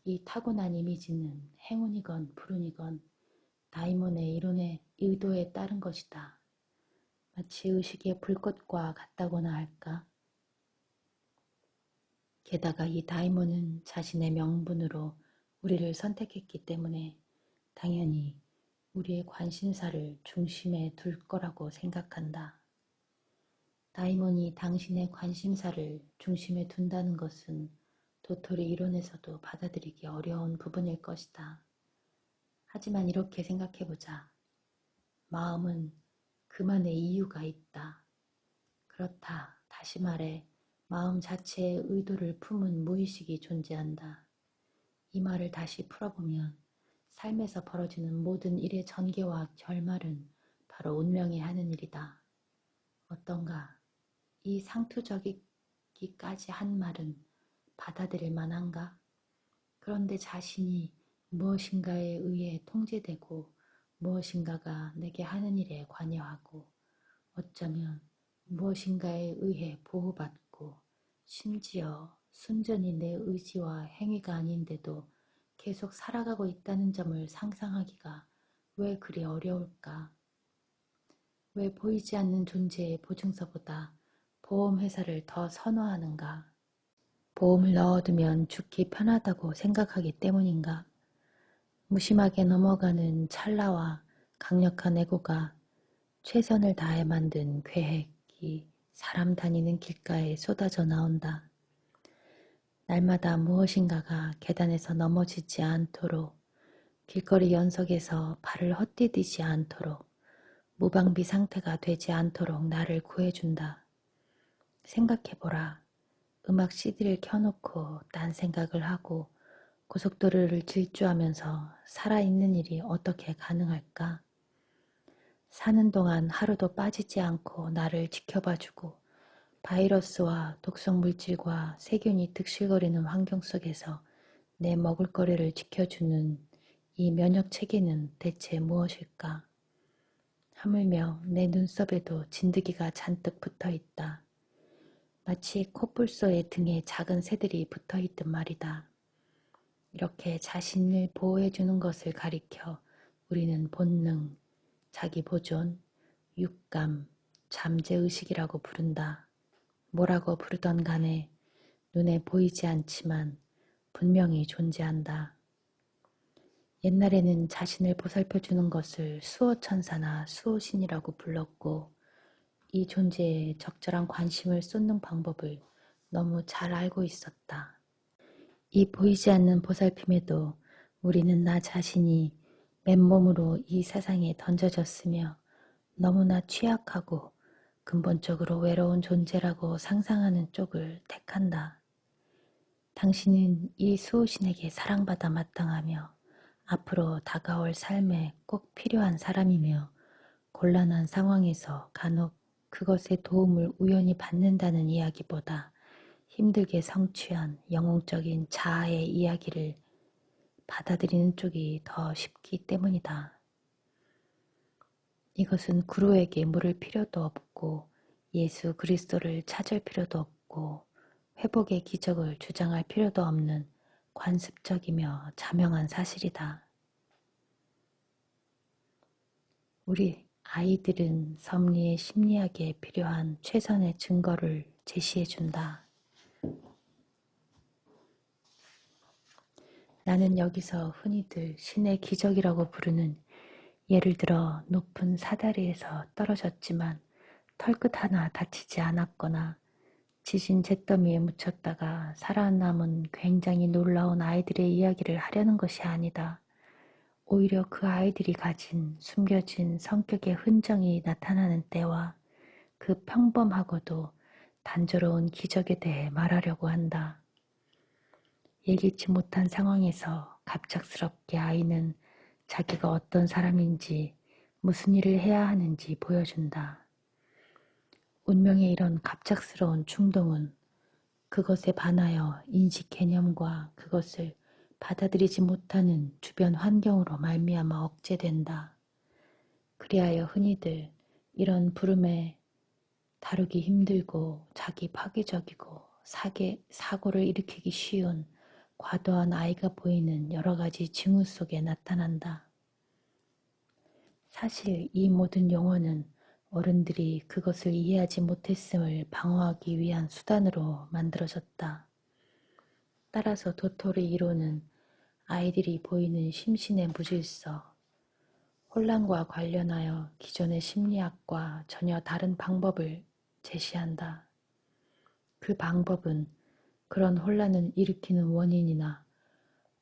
이 타고난 이미지는 행운이건 불운이건 다이몬의 이론의 의도에 따른 것이다. 마치 의식의 불꽃과 같다고나 할까? 게다가 이 다이몬은 자신의 명분으로 우리를 선택했기 때문에 당연히 우리의 관심사를 중심에 둘 거라고 생각한다. 다이몬이 당신의 관심사를 중심에 둔다는 것은 도토리 이론에서도 받아들이기 어려운 부분일 것이다. 하지만 이렇게 생각해보자. 마음은 그만의 이유가 있다. 그렇다. 다시 말해 마음 자체의 의도를 품은 무의식이 존재한다. 이 말을 다시 풀어보면 삶에서 벌어지는 모든 일의 전개와 결말은 바로 운명이 하는 일이다. 어떤가? 이 상투적이기까지 한 말은 받아들일 만한가? 그런데 자신이 무엇인가에 의해 통제되고 무엇인가가 내게 하는 일에 관여하고 어쩌면 무엇인가에 의해 보호받고 심지어 순전히 내 의지와 행위가 아닌데도 계속 살아가고 있다는 점을 상상하기가 왜 그리 어려울까? 왜 보이지 않는 존재의 보증서보다 보험회사를 더 선호하는가? 보험을 넣어두면 죽기 편하다고 생각하기 때문인가? 무심하게 넘어가는 찰나와 강력한 애고가 최선을 다해 만든 계획이 사람 다니는 길가에 쏟아져 나온다. 날마다 무엇인가가 계단에서 넘어지지 않도록, 길거리 연석에서 발을 헛디디지 않도록, 무방비 상태가 되지 않도록 나를 구해준다. 생각해보라. 음악 CD를 켜놓고 딴 생각을 하고 고속도로를 질주하면서 살아있는 일이 어떻게 가능할까? 사는 동안 하루도 빠지지 않고 나를 지켜봐주고 바이러스와 독성 물질과 세균이 득실거리는 환경 속에서 내 먹을거리를 지켜주는 이 면역 체계는 대체 무엇일까? 하물며 내 눈썹에도 진드기가 잔뜩 붙어있다. 마치 코뿔소의 등에 작은 새들이 붙어있듯 말이다. 이렇게 자신을 보호해주는 것을 가리켜 우리는 본능, 자기 보존, 육감, 잠재의식이라고 부른다. 뭐라고 부르던 간에 눈에 보이지 않지만 분명히 존재한다. 옛날에는 자신을 보살펴주는 것을 수호천사나 수호신이라고 불렀고 이 존재에 적절한 관심을 쏟는 방법을 너무 잘 알고 있었다. 이 보이지 않는 보살핌에도 우리는 나 자신이 맨몸으로 이 세상에 던져졌으며 너무나 취약하고 근본적으로 외로운 존재라고 상상하는 쪽을 택한다. 당신은 이 수호신에게 사랑받아 마땅하며 앞으로 다가올 삶에 꼭 필요한 사람이며 곤란한 상황에서 간혹 그것의 도움을 우연히 받는다는 이야기보다 힘들게 성취한 영웅적인 자아의 이야기를 받아들이는 쪽이 더 쉽기 때문이다. 이것은 구루에게 물을 필요도 없고 예수 그리스도를 찾을 필요도 없고 회복의 기적을 주장할 필요도 없는 관습적이며 자명한 사실이다. 우리 아이들은 섭리의 심리학에 필요한 최선의 증거를 제시해준다. 나는 여기서 흔히들 신의 기적이라고 부르는 예를 들어 높은 사다리에서 떨어졌지만 털끝 하나 다치지 않았거나 지진 잿더미에 묻혔다가 살아남은 굉장히 놀라운 아이들의 이야기를 하려는 것이 아니다. 오히려 그 아이들이 가진 숨겨진 성격의 흔적이 나타나는 때와 그 평범하고도 단조로운 기적에 대해 말하려고 한다. 예기치 못한 상황에서 갑작스럽게 아이는 자기가 어떤 사람인지 무슨 일을 해야 하는지 보여준다. 운명의 이런 갑작스러운 충동은 그것에 반하여 인식 개념과 그것을 받아들이지 못하는 주변 환경으로 말미암아 억제된다. 그리하여 흔히들 이런 부름에 다루기 힘들고 자기 파괴적이고 사고를 일으키기 쉬운 과도한 아이가 보이는 여러 가지 징후 속에 나타난다. 사실 이 모든 용어는 어른들이 그것을 이해하지 못했음을 방어하기 위한 수단으로 만들어졌다. 따라서 도토리 이론은 아이들이 보이는 심신의 무질서, 혼란과 관련하여 기존의 심리학과 전혀 다른 방법을 제시한다. 그 방법은 그런 혼란을 일으키는 원인이나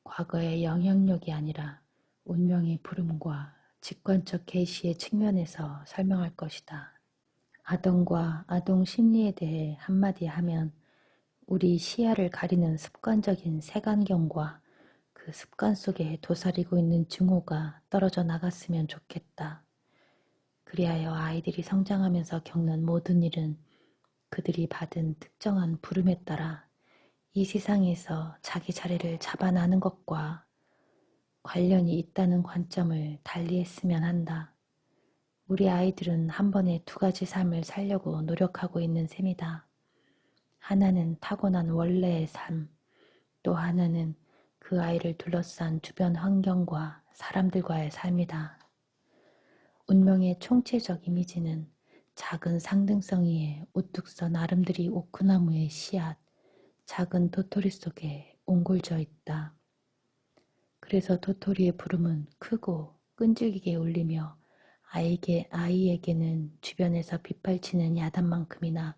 과거의 영향력이 아니라 운명의 부름과 직관적 계시의 측면에서 설명할 것이다. 아동과 아동 심리에 대해 한마디 하면 우리 시야를 가리는 습관적인 색안경과 그 습관 속에 도사리고 있는 증오가 떨어져 나갔으면 좋겠다. 그리하여 아이들이 성장하면서 겪는 모든 일은 그들이 받은 특정한 부름에 따라 이 세상에서 자기 자리를 잡아나는 것과 관련이 있다는 관점을 달리했으면 한다. 우리 아이들은 한 번에 두 가지 삶을 살려고 노력하고 있는 셈이다. 하나는 타고난 원래의 삶, 또 하나는 그 아이를 둘러싼 주변 환경과 사람들과의 삶이다. 운명의 총체적 이미지는 작은 상등성 위에 우뚝 선 아름드리 오크나무의 씨앗, 작은 도토리 속에 옹골져 있다. 그래서 도토리의 부름은 크고 끈질기게 울리며 아이에게는 주변에서 빗발치는 야단만큼이나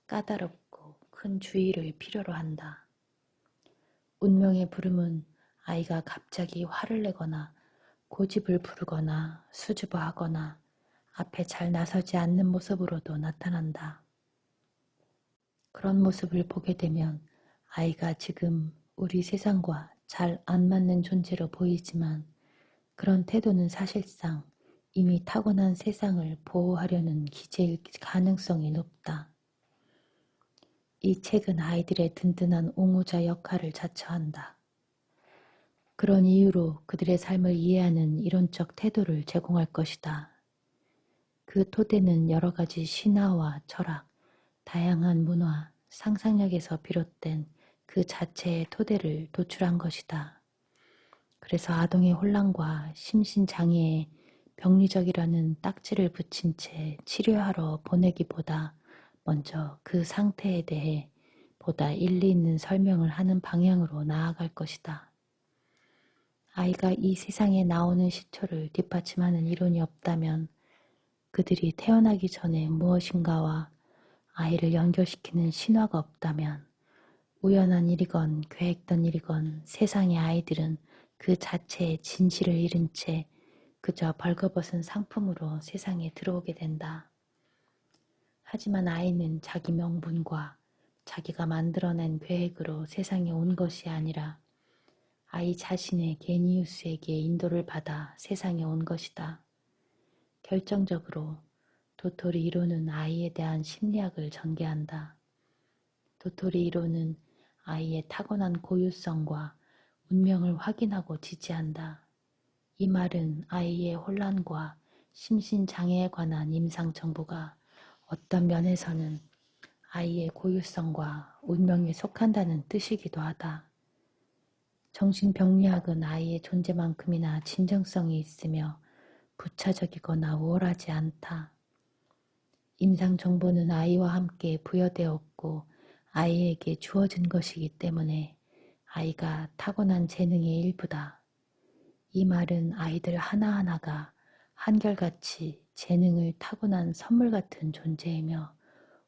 까다롭고 큰 주의를 필요로 한다. 운명의 부름은 아이가 갑자기 화를 내거나 고집을 부르거나 수줍어하거나 앞에 잘 나서지 않는 모습으로도 나타난다. 그런 모습을 보게 되면 아이가 지금 우리 세상과 잘 안 맞는 존재로 보이지만 그런 태도는 사실상 이미 타고난 세상을 보호하려는 기제일 가능성이 높다. 이 책은 아이들의 든든한 옹호자 역할을 자처한다. 그런 이유로 그들의 삶을 이해하는 이론적 태도를 제공할 것이다. 그 토대는 여러 가지 신화와 철학, 다양한 문화, 상상력에서 비롯된 그 자체의 토대를 도출한 것이다. 그래서 아동의 혼란과 심신장애에 병리적이라는 딱지를 붙인 채 치료하러 보내기보다 먼저 그 상태에 대해 보다 일리 있는 설명을 하는 방향으로 나아갈 것이다. 아이가 이 세상에 나오는 시초를 뒷받침하는 이론이 없다면 그들이 태어나기 전에 무엇인가와 아이를 연결시키는 신화가 없다면 우연한 일이건 계획된 일이건 세상의 아이들은 그 자체의 진실을 잃은 채 그저 벌거벗은 상품으로 세상에 들어오게 된다. 하지만 아이는 자기 명분과 자기가 만들어낸 계획으로 세상에 온 것이 아니라 아이 자신의 게니우스에게 인도를 받아 세상에 온 것이다. 결정적으로 도토리 이론은 아이에 대한 심리학을 전개한다. 도토리 이론은 아이의 타고난 고유성과 운명을 확인하고 지지한다. 이 말은 아이의 혼란과 심신장애에 관한 임상 정보가 어떤 면에서는 아이의 고유성과 운명에 속한다는 뜻이기도 하다. 정신병리학은 아이의 존재만큼이나 진정성이 있으며 부차적이거나 우월하지 않다. 임상 정보는 아이와 함께 부여되었고 아이에게 주어진 것이기 때문에 아이가 타고난 재능의 일부다. 이 말은 아이들 하나하나가 한결같이 재능을 타고난 선물 같은 존재이며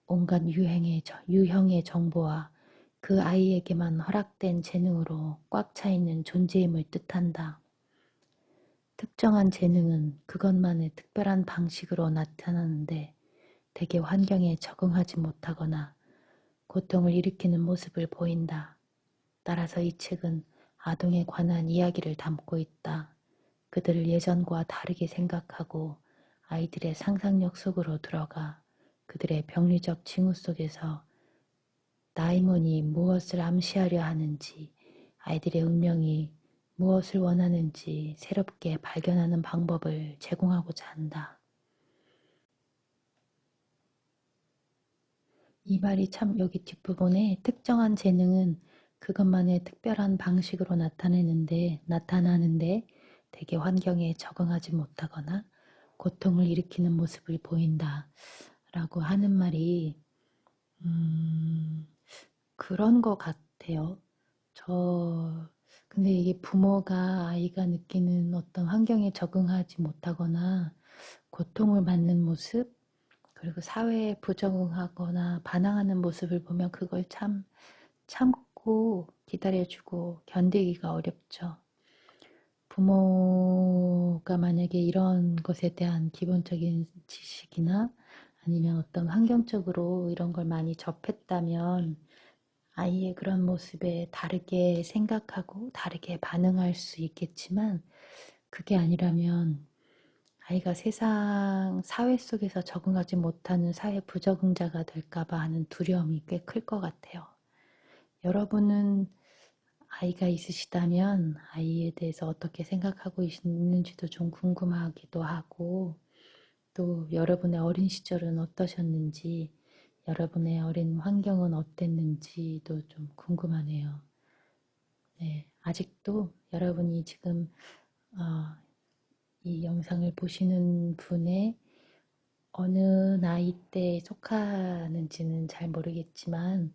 온갖 유형의 정보와 그 아이에게만 허락된 재능으로 꽉 차 있는 존재임을 뜻한다. 특정한 재능은 그것만의 특별한 방식으로 나타나는데 대개 환경에 적응하지 못하거나 고통을 일으키는 모습을 보인다. 따라서 이 책은 아동에 관한 이야기를 담고 있다. 그들을 예전과 다르게 생각하고 아이들의 상상력 속으로 들어가 그들의 병리적 징후 속에서 다이몬이 무엇을 암시하려 하는지, 아이들의 운명이 무엇을 원하는지 새롭게 발견하는 방법을 제공하고자 한다. 이 말이 참 여기 뒷부분에 특정한 재능은 그것만의 특별한 방식으로 나타나는데 대개 환경에 적응하지 못하거나 고통을 일으키는 모습을 보인다 라고 하는 말이 그런 것 같아요. 근데 이게 부모가 아이가 느끼는 어떤 환경에 적응하지 못하거나 고통을 받는 모습, 그리고 사회에 부적응하거나 반항하는 모습을 보면 그걸 참고 기다려주고 견디기가 어렵죠. 부모가 만약에 이런 것에 대한 기본적인 지식이나 아니면 어떤 환경적으로 이런 걸 많이 접했다면 아이의 그런 모습에 다르게 생각하고 다르게 반응할 수 있겠지만 그게 아니라면 아이가 사회 속에서 적응하지 못하는 사회 부적응자가 될까봐 하는 두려움이 꽤 클 것 같아요. 여러분은 아이가 있으시다면 아이에 대해서 어떻게 생각하고 있는지도 좀 궁금하기도 하고 또 여러분의 어린 시절은 어떠셨는지 여러분의 어린 환경은 어땠는지도 좀 궁금하네요. 네, 아직도 여러분이 지금 이 영상을 보시는 분의 어느 나이대에 속하는지는 잘 모르겠지만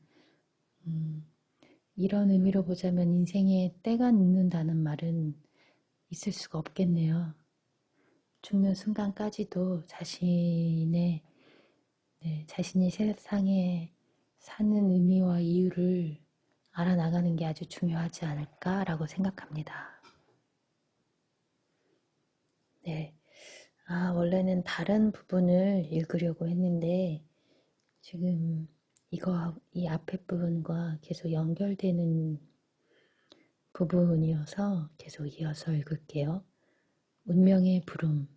이런 의미로 보자면 인생에 때가 늦는다는 말은 있을 수가 없겠네요. 죽는 순간까지도 자신이 세상에 사는 의미와 이유를 알아나가는 게 아주 중요하지 않을까라고 생각합니다. 네. 원래는 다른 부분을 읽으려고 했는데 지금 이 앞에 부분과 계속 연결되는 부분이어서 계속 이어서 읽을게요. 운명의 부름.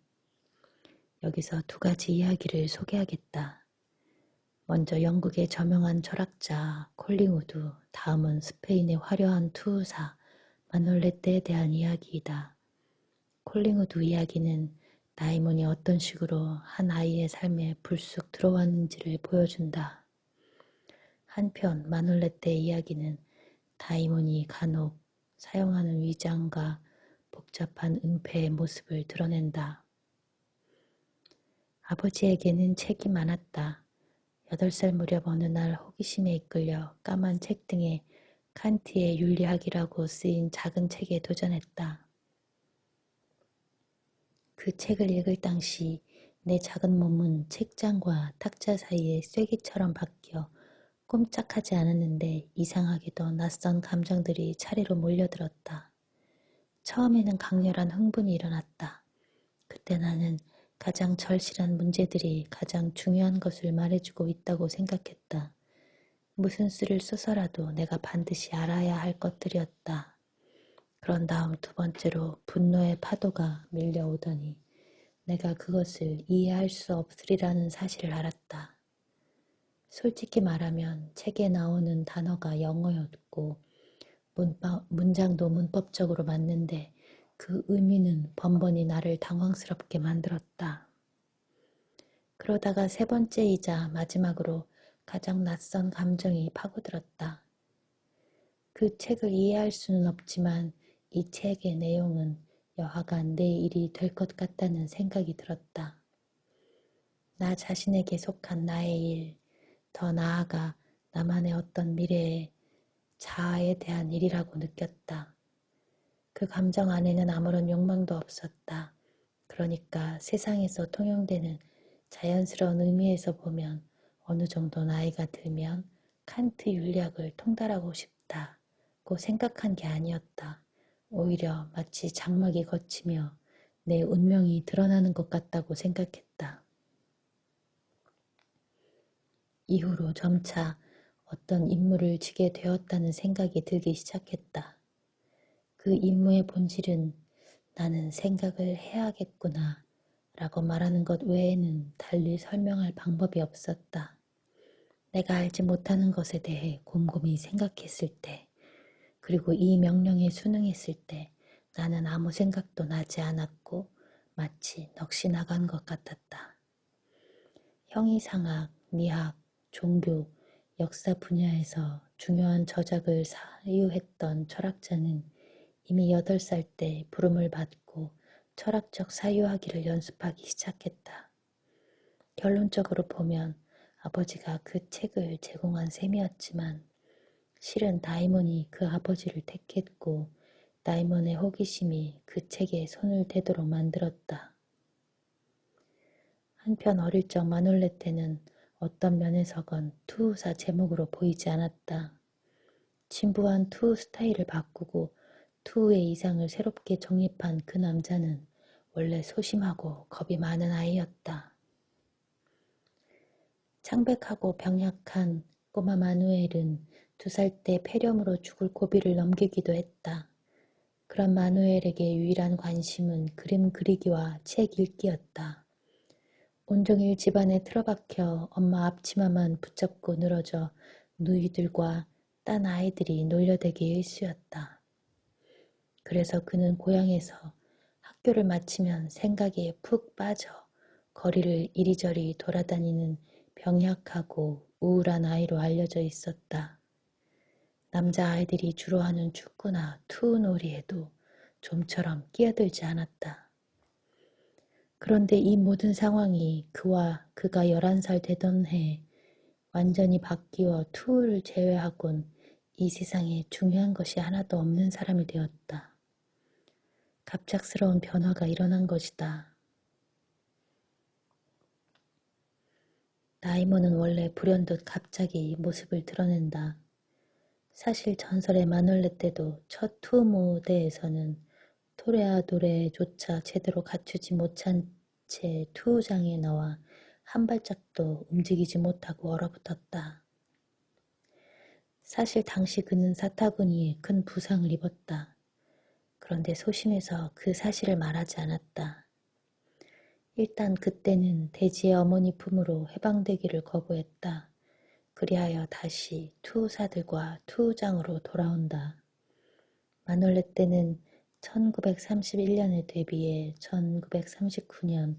여기서 두 가지 이야기를 소개하겠다. 먼저 영국의 저명한 철학자 콜링우드, 다음은 스페인의 화려한 투우사 마놀레떼에 대한 이야기이다. 콜링우드 이야기는 다이몬이 어떤 식으로 한 아이의 삶에 불쑥 들어왔는지를 보여준다. 한편 마놀레떼 이야기는 다이몬이 간혹 사용하는 위장과 복잡한 은폐의 모습을 드러낸다. 아버지에게는 책이 많았다. 8살 무렵 어느 날 호기심에 이끌려 까만 책등에 칸트의 윤리학이라고 쓰인 작은 책에 도전했다. 그 책을 읽을 당시 내 작은 몸은 책장과 탁자 사이에 쐐기처럼 바뀌어 꼼짝하지 않았는데 이상하게도 낯선 감정들이 차례로 몰려들었다. 처음에는 강렬한 흥분이 일어났다. 그때 나는 가장 절실한 문제들이 가장 중요한 것을 말해주고 있다고 생각했다. 무슨 수를 써서라도 내가 반드시 알아야 할 것들이었다. 그런 다음 두 번째로 분노의 파도가 밀려오더니 내가 그것을 이해할 수 없으리라는 사실을 알았다. 솔직히 말하면 책에 나오는 단어가 영어였고 문장도 문법적으로 맞는데 그 의미는 번번이 나를 당황스럽게 만들었다. 그러다가 세 번째이자 마지막으로 가장 낯선 감정이 파고들었다. 그 책을 이해할 수는 없지만 이 책의 내용은 여하간 내 일이 될 것 같다는 생각이 들었다. 나 자신에게 속한 나의 일, 더 나아가 나만의 어떤 미래의 자아에 대한 일이라고 느꼈다. 그 감정 안에는 아무런 욕망도 없었다. 그러니까 세상에서 통용되는 자연스러운 의미에서 보면 어느 정도 나이가 들면 칸트 윤리학을 통달하고 싶다고 생각한 게 아니었다. 오히려 마치 장막이 걷히며 내 운명이 드러나는 것 같다고 생각했다. 이후로 점차 어떤 임무를 지게 되었다는 생각이 들기 시작했다. 그 임무의 본질은 나는 생각을 해야겠구나 라고 말하는 것 외에는 달리 설명할 방법이 없었다. 내가 알지 못하는 것에 대해 곰곰이 생각했을 때, 그리고 이 명령에 순응했을 때 나는 아무 생각도 나지 않았고 마치 넋이 나간 것 같았다. 형이상학, 미학, 종교, 역사 분야에서 중요한 저작을 사유했던 철학자는 이미 8살 때 부름을 받고 철학적 사유하기를 연습하기 시작했다. 결론적으로 보면 아버지가 그 책을 제공한 셈이었지만 실은 다이몬이 그 아버지를 택했고 다이몬의 호기심이 그 책에 손을 대도록 만들었다. 한편 어릴 적 마놀레테는 어떤 면에서건 투우사 제목으로 보이지 않았다. 진부한 투우 스타일을 바꾸고 투우의 이상을 새롭게 정립한 그 남자는 원래 소심하고 겁이 많은 아이였다. 창백하고 병약한 꼬마 마누엘은 2살 때 폐렴으로 죽을 고비를 넘기기도 했다. 그런 마누엘에게 유일한 관심은 그림 그리기와 책 읽기였다. 온종일 집안에 틀어박혀 엄마 앞치마만 붙잡고 늘어져 누이들과 딴 아이들이 놀려대기 일쑤였다. 그래서 그는 고향에서 학교를 마치면 생각에 푹 빠져 거리를 이리저리 돌아다니는 병약하고 우울한 아이로 알려져 있었다. 남자아이들이 주로 하는 축구나 투우놀이에도 좀처럼 끼어들지 않았다. 그런데 이 모든 상황이 그가 11살 되던 해 완전히 바뀌어 투우를 제외하곤 이 세상에 중요한 것이 하나도 없는 사람이 되었다. 갑작스러운 변화가 일어난 것이다. 다이몬은 원래 불현듯 갑자기 모습을 드러낸다. 사실 전설의 마놀레 때도 첫 투우 무대에서는 토레아도레조차 제대로 갖추지 못한 채 투우장에 나와 한 발짝도 움직이지 못하고 얼어붙었다. 사실 당시 그는 사타구니에 큰 부상을 입었다. 그런데 소심해서 그 사실을 말하지 않았다. 일단 그때는 대지의 어머니 품으로 해방되기를 거부했다. 그리하여 다시 투우사들과 투우장으로 돌아온다. 마놀레 때는 1931년에 데뷔해 1939년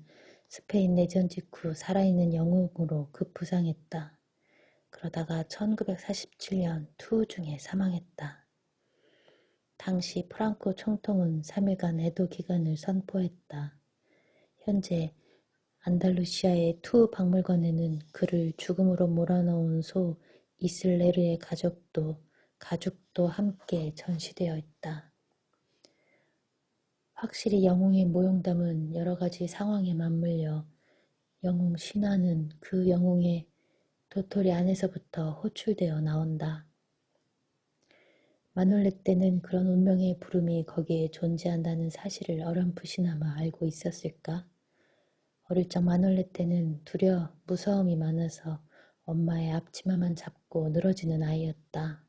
스페인 내전 직후 살아있는 영웅으로 급부상했다. 그러다가 1947년 투우 중에 사망했다. 당시 프랑코 총통은 3일간 애도 기간을 선포했다. 현재 안달루시아의 투우 박물관에는 그를 죽음으로 몰아넣은 소 이슬레르의 가죽도 함께 전시되어 있다. 확실히 영웅의 모용담은 여러 가지 상황에 맞물려 영웅 신화는 그 영웅의 도토리 안에서부터 호출되어 나온다. 마놀레 때는 그런 운명의 부름이 거기에 존재한다는 사실을 어렴풋이나마 알고 있었을까? 어릴 적 마놀레 때는 무서움이 많아서 엄마의 앞치마만 잡고 늘어지는 아이였다.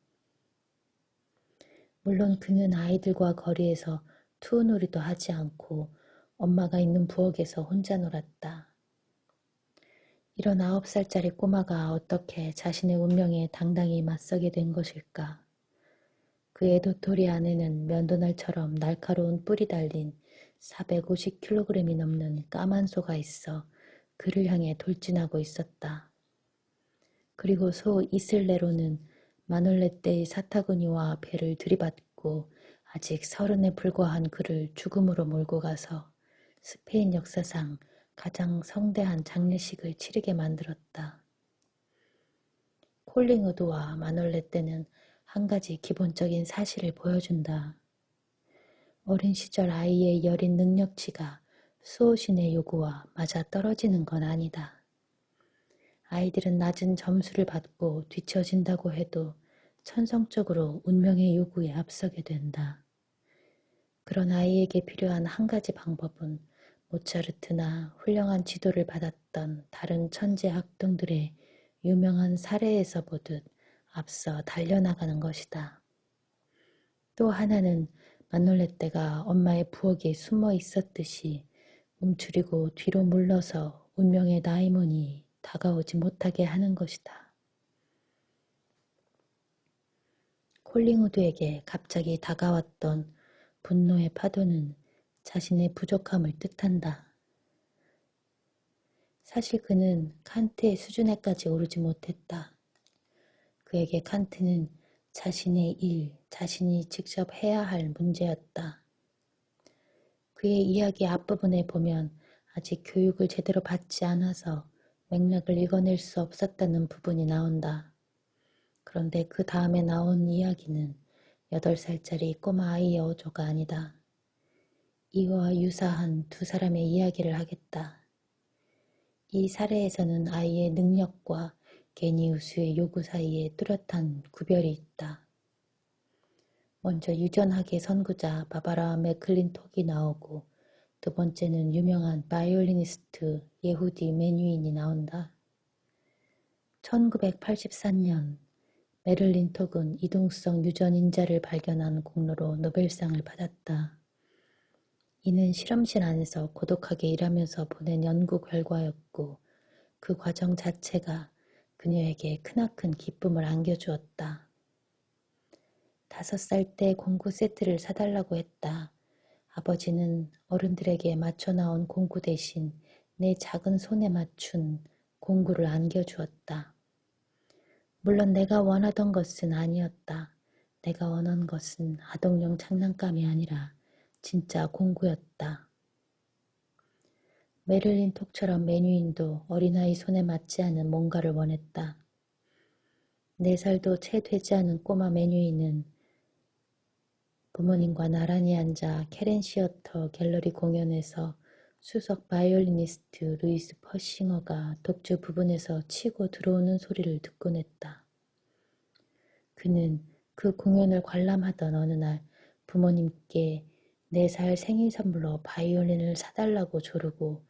물론 그는 아이들과 거리에서 투우놀이도 하지 않고 엄마가 있는 부엌에서 혼자 놀았다. 이런 9살짜리 꼬마가 어떻게 자신의 운명에 당당히 맞서게 된 것일까? 그의 도토리 안에는 면도날처럼 날카로운 뿔이 달린 450kg이 넘는 까만 소가 있어 그를 향해 돌진하고 있었다. 그리고 소 이슬레로는 마놀레 때의 사타구니와 배를 들이받고 아직 30에 불과한 그를 죽음으로 몰고 가서 스페인 역사상 가장 성대한 장례식을 치르게 만들었다. 콜링우드와 마놀레 때는 한 가지 기본적인 사실을 보여준다. 어린 시절 아이의 여린 능력치가 수호신의 요구와 맞아 떨어지는 건 아니다. 아이들은 낮은 점수를 받고 뒤처진다고 해도 천성적으로 운명의 요구에 앞서게 된다. 그런 아이에게 필요한 한 가지 방법은 모차르트나 훌륭한 지도를 받았던 다른 천재 학동들의 유명한 사례에서 보듯 앞서 달려나가는 것이다. 또 하나는 마놀레떼가 엄마의 부엌에 숨어 있었듯이 움츠리고 뒤로 물러서 운명의 나이몬이 다가오지 못하게 하는 것이다. 콜링우드에게 갑자기 다가왔던 분노의 파도는 자신의 부족함을 뜻한다. 사실 그는 칸트의 수준에까지 오르지 못했다. 그에게 칸트는 자신의 일, 자신이 직접 해야 할 문제였다. 그의 이야기 앞부분에 보면 아직 교육을 제대로 받지 않아서 맥락을 읽어낼 수 없었다는 부분이 나온다. 그런데 그 다음에 나온 이야기는 8살짜리 꼬마 아이의 어조가 아니다. 이와 유사한 두 사람의 이야기를 하겠다. 이 사례에서는 아이의 능력과 게니우스의 요구 사이에 뚜렷한 구별이 있다. 먼저 유전학의 선구자 바바라 맥클린톡이 나오고 두 번째는 유명한 바이올리니스트 예후디 메뉴인이 나온다. 1984년 메를린 톡은 이동성 유전인자를 발견한 공로로 노벨상을 받았다. 이는 실험실 안에서 고독하게 일하면서 보낸 연구 결과였고 그 과정 자체가 그녀에게 크나큰 기쁨을 안겨주었다. 5살 때 공구 세트를 사달라고 했다. 아버지는 어른들에게 맞춰 나온 공구 대신 내 작은 손에 맞춘 공구를 안겨주었다. 물론 내가 원하던 것은 아니었다. 내가 원한 것은 아동용 장난감이 아니라 진짜 공구였다. 메를린 톡처럼 메뉴인도 어린아이 손에 맞지 않은 뭔가를 원했다. 4살도 채 되지 않은 꼬마 메뉴인은 부모님과 나란히 앉아 캐렌 시어터 갤러리 공연에서 수석 바이올리니스트 루이스 퍼싱어가 독주 부분에서 치고 들어오는 소리를 듣곤 했다. 그는 그 공연을 관람하던 어느 날 부모님께 4살 생일 선물로 바이올린을 사달라고 조르고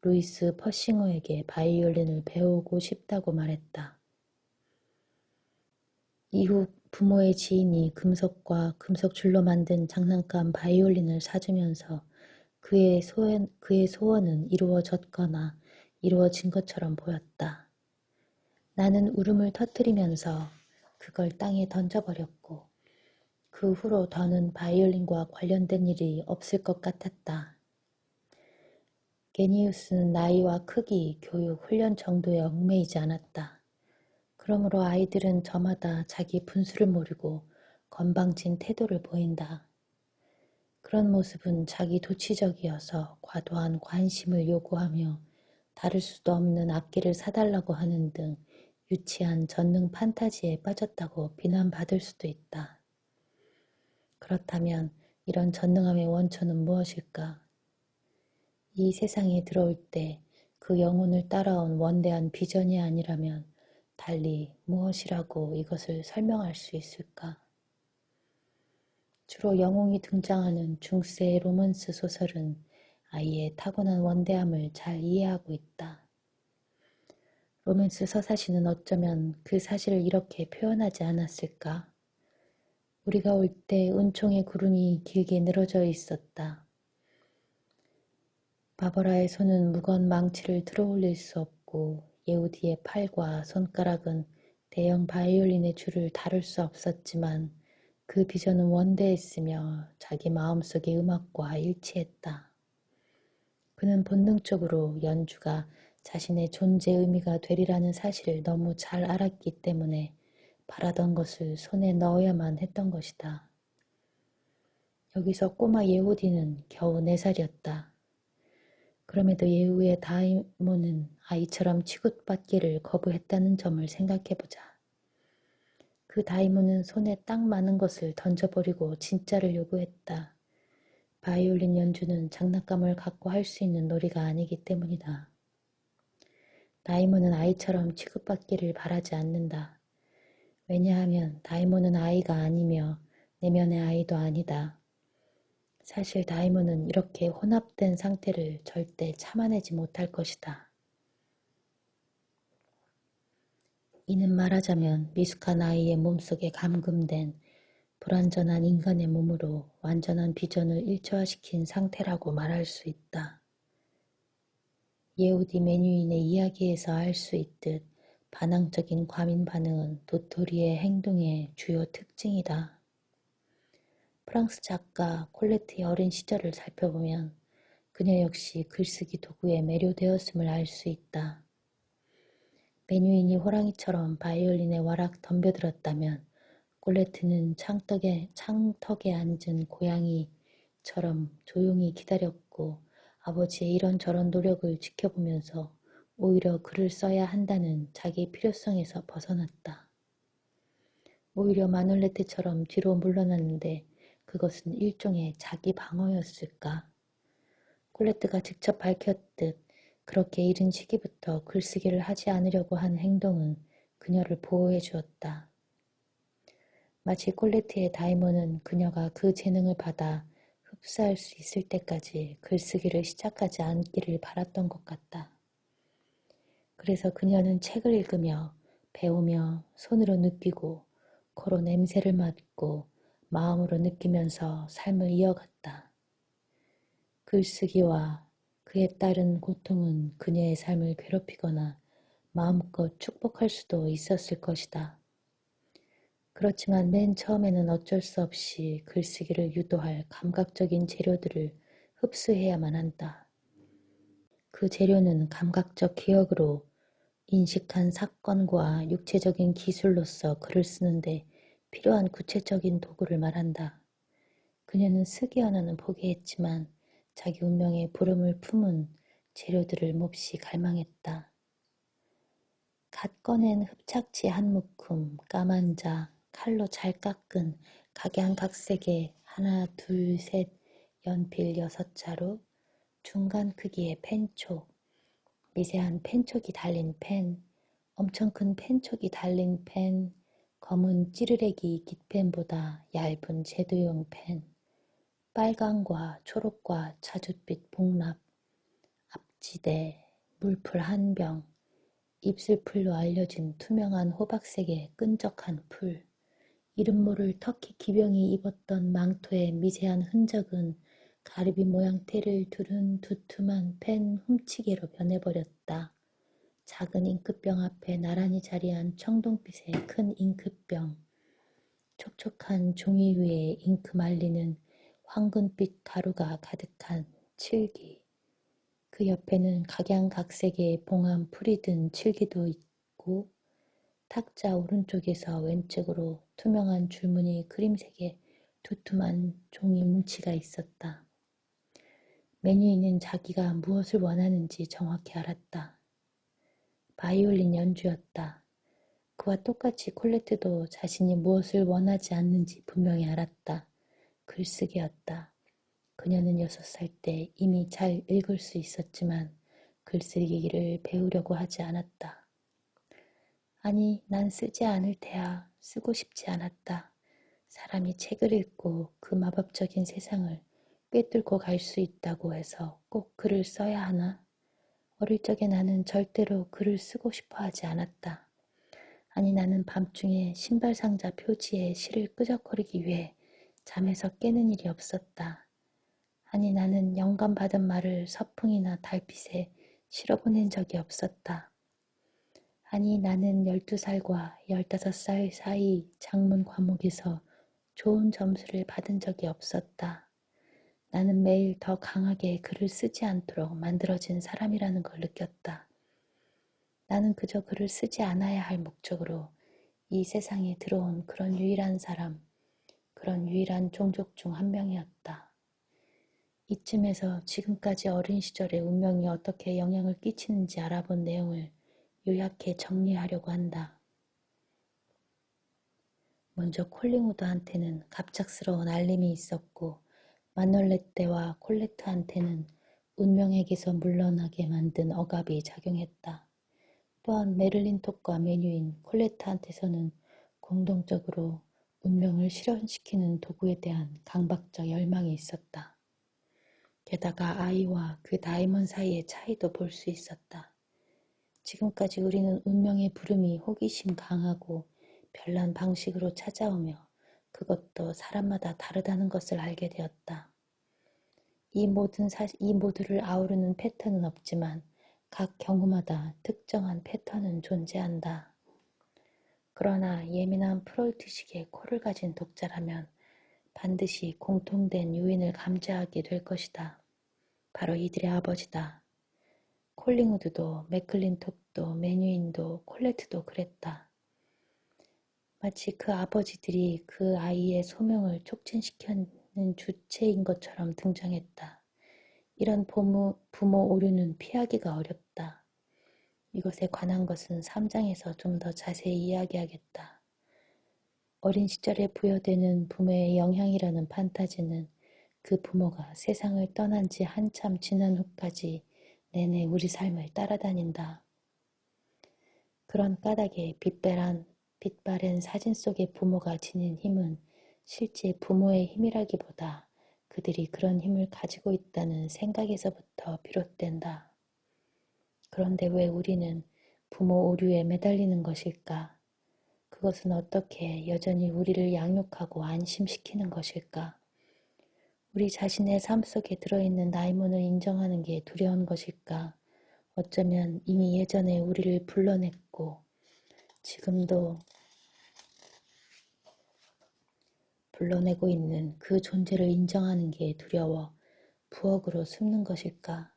루이스 퍼싱어에게 바이올린을 배우고 싶다고 말했다. 이후 부모의 지인이 금속과 금속줄로 만든 장난감 바이올린을 사주면서 그의 소원은 이루어졌거나 이루어진 것처럼 보였다. 나는 울음을 터뜨리면서 그걸 땅에 던져버렸고 그 후로 더는 바이올린과 관련된 일이 없을 것 같았다. 게니우스는 나이와 크기, 교육, 훈련 정도에 얽매이지 않았다. 그러므로 아이들은 저마다 자기 분수를 모르고 건방진 태도를 보인다. 그런 모습은 자기 도취적이어서 과도한 관심을 요구하며 다를 수도 없는 악기를 사달라고 하는 등 유치한 전능 판타지에 빠졌다고 비난받을 수도 있다. 그렇다면 이런 전능함의 원천은 무엇일까? 이 세상에 들어올 때 그 영혼을 따라온 원대한 비전이 아니라면 달리 무엇이라고 이것을 설명할 수 있을까? 주로 영웅이 등장하는 중세의 로맨스 소설은 아이의 타고난 원대함을 잘 이해하고 있다. 로맨스 서사시는 어쩌면 그 사실을 이렇게 표현하지 않았을까? 우리가 올 때 은총의 구름이 길게 늘어져 있었다. 바버라의 손은 무거운 망치를 들어올릴 수 없고 예후디의 팔과 손가락은 대형 바이올린의 줄을 다룰 수 없었지만 그 비전은 원대했으며 자기 마음속의 음악과 일치했다. 그는 본능적으로 연주가 자신의 존재 의미가 되리라는 사실을 너무 잘 알았기 때문에 바라던 것을 손에 넣어야만 했던 것이다. 여기서 꼬마 예후디는 겨우 4살이었다. 그럼에도 예후의 다이모는 아이처럼 취급받기를 거부했다는 점을 생각해보자. 그 다이모는 손에 딱 맞는 것을 던져버리고 진짜를 요구했다. 바이올린 연주는 장난감을 갖고 할 수 있는 놀이가 아니기 때문이다. 다이모는 아이처럼 취급받기를 바라지 않는다. 왜냐하면 다이모는 아이가 아니며 내면의 아이도 아니다. 사실 다이몬은 이렇게 혼합된 상태를 절대 참아내지 못할 것이다. 이는 말하자면 미숙한 아이의 몸속에 감금된 불완전한 인간의 몸으로 완전한 비전을 일체화시킨 상태라고 말할 수 있다. 예후디 메뉴인의 이야기에서 알 수 있듯 반항적인 과민 반응은 도토리의 행동의 주요 특징이다. 프랑스 작가 콜레트의 어린 시절을 살펴보면 그녀 역시 글쓰기 도구에 매료되었음을 알 수 있다. 메뉴인이 호랑이처럼 바이올린에 와락 덤벼들었다면 콜레트는 창턱에 앉은 고양이처럼 조용히 기다렸고 아버지의 이런저런 노력을 지켜보면서 오히려 글을 써야 한다는 자기 필요성에서 벗어났다. 오히려 마놀레트처럼 뒤로 물러났는데 그것은 일종의 자기 방어였을까? 콜레트가 직접 밝혔듯 그렇게 이른 시기부터 글쓰기를 하지 않으려고 한 행동은 그녀를 보호해 주었다. 마치 콜레트의 다이몬은 그녀가 그 재능을 받아 흡수할 수 있을 때까지 글쓰기를 시작하지 않기를 바랐던 것 같다. 그래서 그녀는 책을 읽으며 배우며 손으로 느끼고 코로 냄새를 맡고 마음으로 느끼면서 삶을 이어갔다. 글쓰기와 그에 따른 고통은 그녀의 삶을 괴롭히거나 마음껏 축복할 수도 있었을 것이다. 그렇지만 맨 처음에는 어쩔 수 없이 글쓰기를 유도할 감각적인 재료들을 흡수해야만 한다. 그 재료는 감각적 기억으로 인식한 사건과 육체적인 기술로서 글을 쓰는데 필요한 구체적인 도구를 말한다. 그녀는 쓰기 언어는 포기했지만 자기 운명의 부름을 품은 재료들을 몹시 갈망했다. 갓 꺼낸 흡착지 한 묶음, 까만 자, 칼로 잘 깎은 각양각색의 하나, 둘, 셋, 연필 6자루, 중간 크기의 펜촉, 미세한 펜촉이 달린 펜, 엄청 큰 펜촉이 달린 펜, 검은 찌르레기 깃펜보다 얇은 제도용 펜, 빨강과 초록과 자줏빛 복납, 앞지대, 물풀 한 병, 입술풀로 알려진 투명한 호박색의 끈적한 풀, 이름 모를 터키 기병이 입었던 망토의 미세한 흔적은 가르비 모양 테를 두른 두툼한 펜 훔치개로 변해버렸다. 작은 잉크병 앞에 나란히 자리한 청동빛의 큰 잉크병, 촉촉한 종이 위에 잉크 말리는 황금빛 가루가 가득한 칠기, 그 옆에는 각양각색의 봉한 풀이 든 칠기도 있고 탁자 오른쪽에서 왼쪽으로 투명한 줄무늬 크림색의 두툼한 종이 뭉치가 있었다. 메뉴인은 자기가 무엇을 원하는지 정확히 알았다. 바이올린 연주였다. 그와 똑같이 콜레트도 자신이 무엇을 원하지 않는지 분명히 알았다. 글쓰기였다. 그녀는 6살 때 이미 잘 읽을 수 있었지만 글쓰기를 배우려고 하지 않았다. 아니, 난 쓰지 않을 테야. 쓰고 싶지 않았다. 사람이 책을 읽고 그 마법적인 세상을 꿰뚫고 갈 수 있다고 해서 꼭 글을 써야 하나? 어릴 적에 나는 절대로 글을 쓰고 싶어 하지 않았다. 아니, 나는 밤중에 신발 상자 표지에 시를 끄적거리기 위해 잠에서 깨는 일이 없었다. 아니, 나는 영감받은 말을 서풍이나 달빛에 실어보낸 적이 없었다. 아니, 나는 12살과 15살 사이 작문 과목에서 좋은 점수를 받은 적이 없었다. 나는 매일 더 강하게 글을 쓰지 않도록 만들어진 사람이라는 걸 느꼈다. 나는 그저 글을 쓰지 않아야 할 목적으로 이 세상에 들어온 그런 유일한 사람, 그런 유일한 종족 중 한 명이었다. 이쯤에서 지금까지 어린 시절의 운명이 어떻게 영향을 끼치는지 알아본 내용을 요약해 정리하려고 한다. 먼저 콜링우드한테는 갑작스러운 알림이 있었고 마놀레떼와 콜레트한테는 운명에게서 물러나게 만든 억압이 작용했다. 또한 메를린 톡과 메뉴인 콜레트한테서는 공동적으로 운명을 실현시키는 도구에 대한 강박적 열망이 있었다. 게다가 아이와 그 다이먼 사이의 차이도 볼 수 있었다. 지금까지 우리는 운명의 부름이 호기심 강하고 별난 방식으로 찾아오며 그것도 사람마다 다르다는 것을 알게 되었다. 이 모두를 아우르는 패턴은 없지만 각 경우마다 특정한 패턴은 존재한다. 그러나 예민한 프로이트식의 코를 가진 독자라면 반드시 공통된 요인을 감지하게 될 것이다. 바로 이들의 아버지다. 콜링우드도 맥클린톡도 매뉴인도 콜레트도 그랬다. 마치 그 아버지들이 그 아이의 소명을 촉진시키는 주체인 것처럼 등장했다. 이런 부모 오류는 피하기가 어렵다. 이것에 관한 것은 3장에서 좀 더 자세히 이야기하겠다. 어린 시절에 부여되는 부모의 영향이라는 판타지는 그 부모가 세상을 떠난 지 한참 지난 후까지 내내 우리 삶을 따라다닌다. 그런 까닭에 빛바랜 사진 속의 부모가 지닌 힘은 실제 부모의 힘이라기보다 그들이 그런 힘을 가지고 있다는 생각에서부터 비롯된다. 그런데 왜 우리는 부모 오류에 매달리는 것일까? 그것은 어떻게 여전히 우리를 양육하고 안심시키는 것일까? 우리 자신의 삶 속에 들어있는 나이몬을 인정하는 게 두려운 것일까? 어쩌면 이미 예전에 우리를 불러냈고 지금도 불러내고 있는 그 존재를 인정하는 게 두려워 부엌으로 숨는 것일까?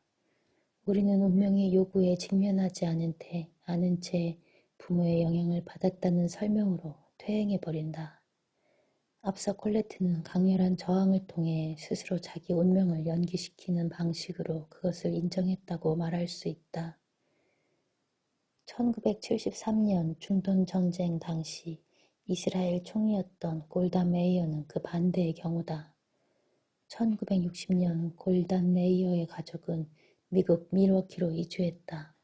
우리는 운명의 요구에 직면하지 않은 채 부모의 영향을 받았다는 설명으로 퇴행해버린다. 앞서 콜레트는 강렬한 저항을 통해 스스로 자기 운명을 연기시키는 방식으로 그것을 인정했다고 말할 수 있다. 1973년 중동 전쟁 당시 이스라엘 총리였던 골다 메이어는 그 반대의 경우다. 1960년 골다 메이어의 가족은 미국 밀워키로 이주했다.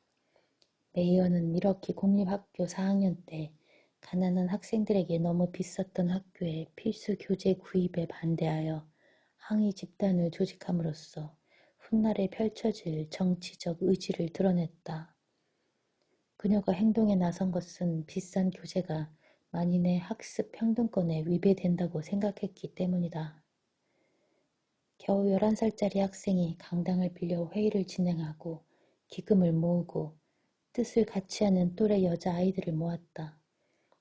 메이어는 밀워키 공립학교 4학년 때 가난한 학생들에게 너무 비쌌던 학교에 필수 교재 구입에 반대하여 항의 집단을 조직함으로써 훗날에 펼쳐질 정치적 의지를 드러냈다. 그녀가 행동에 나선 것은 비싼 교재가 만인의 학습 평등권에 위배된다고 생각했기 때문이다. 겨우 11살짜리 학생이 강당을 빌려 회의를 진행하고 기금을 모으고 뜻을 같이 하는 또래 여자아이들을 모았다.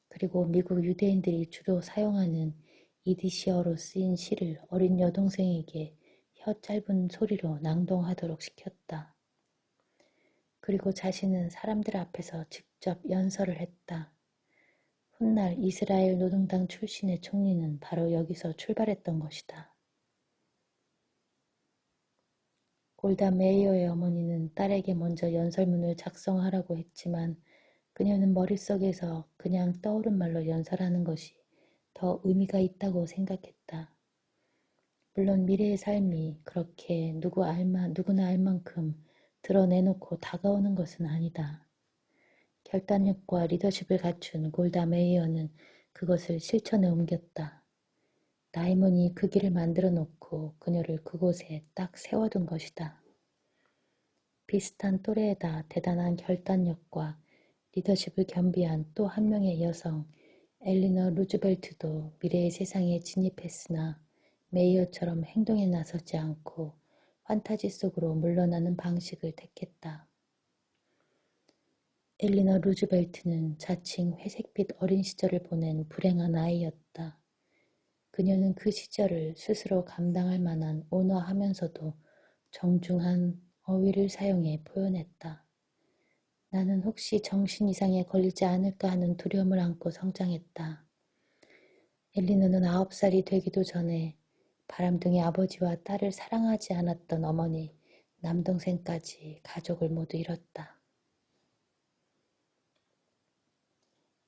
그리고 미국 유대인들이 주로 사용하는 이디시어로 쓰인 시를 어린 여동생에게 혀 짧은 소리로 낭독하도록 시켰다. 그리고 자신은 사람들 앞에서 직접 연설을 했다. 훗날 이스라엘 노동당 출신의 총리는 바로 여기서 출발했던 것이다. 골다 메이어의 어머니는 딸에게 먼저 연설문을 작성하라고 했지만 그녀는 머릿속에서 그냥 떠오른 말로 연설하는 것이 더 의미가 있다고 생각했다. 물론 미래의 삶이 그렇게 누구나 알 만큼 드러내놓고 다가오는 것은 아니다. 결단력과 리더십을 갖춘 골다 메이어는 그것을 실천에 옮겼다. 다이몬이 그 길을 만들어 놓고 그녀를 그곳에 딱 세워둔 것이다. 비슷한 또래에다 대단한 결단력과 리더십을 겸비한 또 한 명의 여성, 엘리너 루즈벨트도 미래의 세상에 진입했으나 메이어처럼 행동에 나서지 않고 판타지 속으로 물러나는 방식을 택했다. 엘리너 루즈벨트는 자칭 회색빛 어린 시절을 보낸 불행한 아이였다. 그녀는 그 시절을 스스로 감당할 만한 온화하면서도 정중한 어휘를 사용해 표현했다. 나는 혹시 정신 이상에 걸리지 않을까 하는 두려움을 안고 성장했다. 엘리너는 9살이 되기도 전에 바람둥이 아버지와 딸을 사랑하지 않았던 어머니, 남동생까지 가족을 모두 잃었다.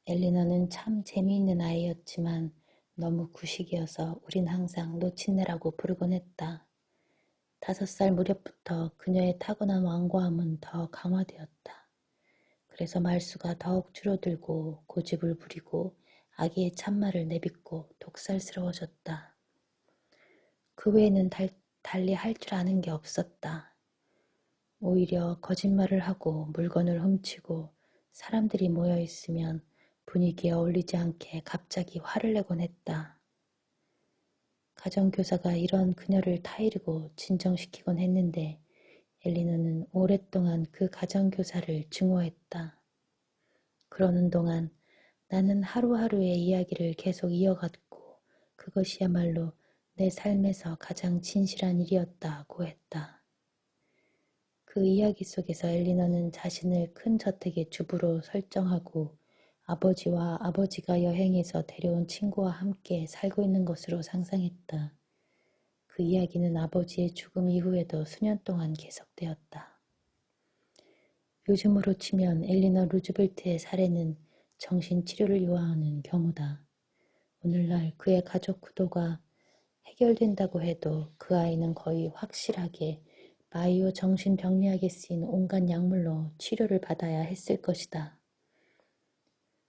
엘리너는 참 재미있는 아이였지만 너무 구식이어서 우린 항상 놓친내라고 부르곤 했다. 5살 무렵부터 그녀의 타고난 완고함은 더 강화되었다. 그래서 말수가 더욱 줄어들고 고집을 부리고 아기의 참말을 내뱉고 독살스러워졌다. 그 외에는 달리 할 줄 아는 게 없었다. 오히려 거짓말을 하고 물건을 훔치고 사람들이 모여 있으면 분위기에 어울리지 않게 갑자기 화를 내곤 했다. 가정교사가 이런 그녀를 타이르고 진정시키곤 했는데 엘리너는 오랫동안 그 가정교사를 증오했다. 그러는 동안 나는 하루하루의 이야기를 계속 이어갔고 그것이야말로 내 삶에서 가장 진실한 일이었다고 했다. 그 이야기 속에서 엘리너는 자신을 큰 저택의 주부로 설정하고 아버지와 아버지가 여행에서 데려온 친구와 함께 살고 있는 것으로 상상했다. 그 이야기는 아버지의 죽음 이후에도 수년 동안 계속되었다. 요즘으로 치면 엘리너 루즈벨트의 사례는 정신치료를 요하는 경우다. 오늘날 그의 가족 구도가 해결된다고 해도 그 아이는 거의 확실하게 바이오 정신병리학에 쓰인 온갖 약물로 치료를 받아야 했을 것이다.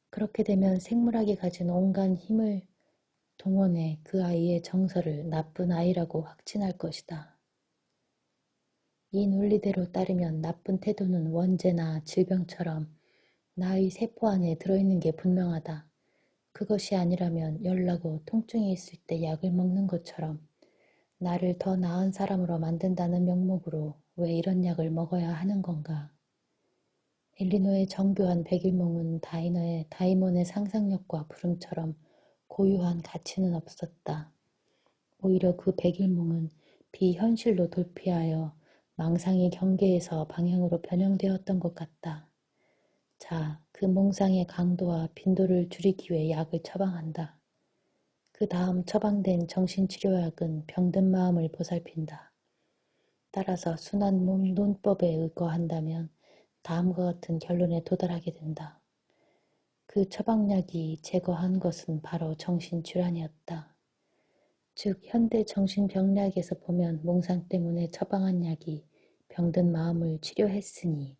그렇게 되면 생물학이 가진 온갖 힘을 동원해 그 아이의 정서를 나쁜 아이라고 확진할 것이다. 이 논리대로 따르면 나쁜 태도는 원죄나 질병처럼 나의 세포 안에 들어있는 게 분명하다. 그것이 아니라면 열나고 통증이 있을 때 약을 먹는 것처럼 나를 더 나은 사람으로 만든다는 명목으로 왜 이런 약을 먹어야 하는 건가? 엘리노의 정교한 백일몽은 다이몬의 상상력과 부름처럼 고유한 가치는 없었다. 오히려 그 백일몽은 비현실로 돌피하여 망상의 경계에서 방향으로 변형되었던 것 같다. 자, 그 몽상의 강도와 빈도를 줄이기 위해 약을 처방한다. 그 다음 처방된 정신치료약은 병든 마음을 보살핀다. 따라서 순한 몸 논법에 의거한다면 다음과 같은 결론에 도달하게 된다. 그 처방약이 제거한 것은 바로 정신질환이었다. 즉 현대 정신병리학에서 보면 몽상 때문에 처방한 약이 병든 마음을 치료했으니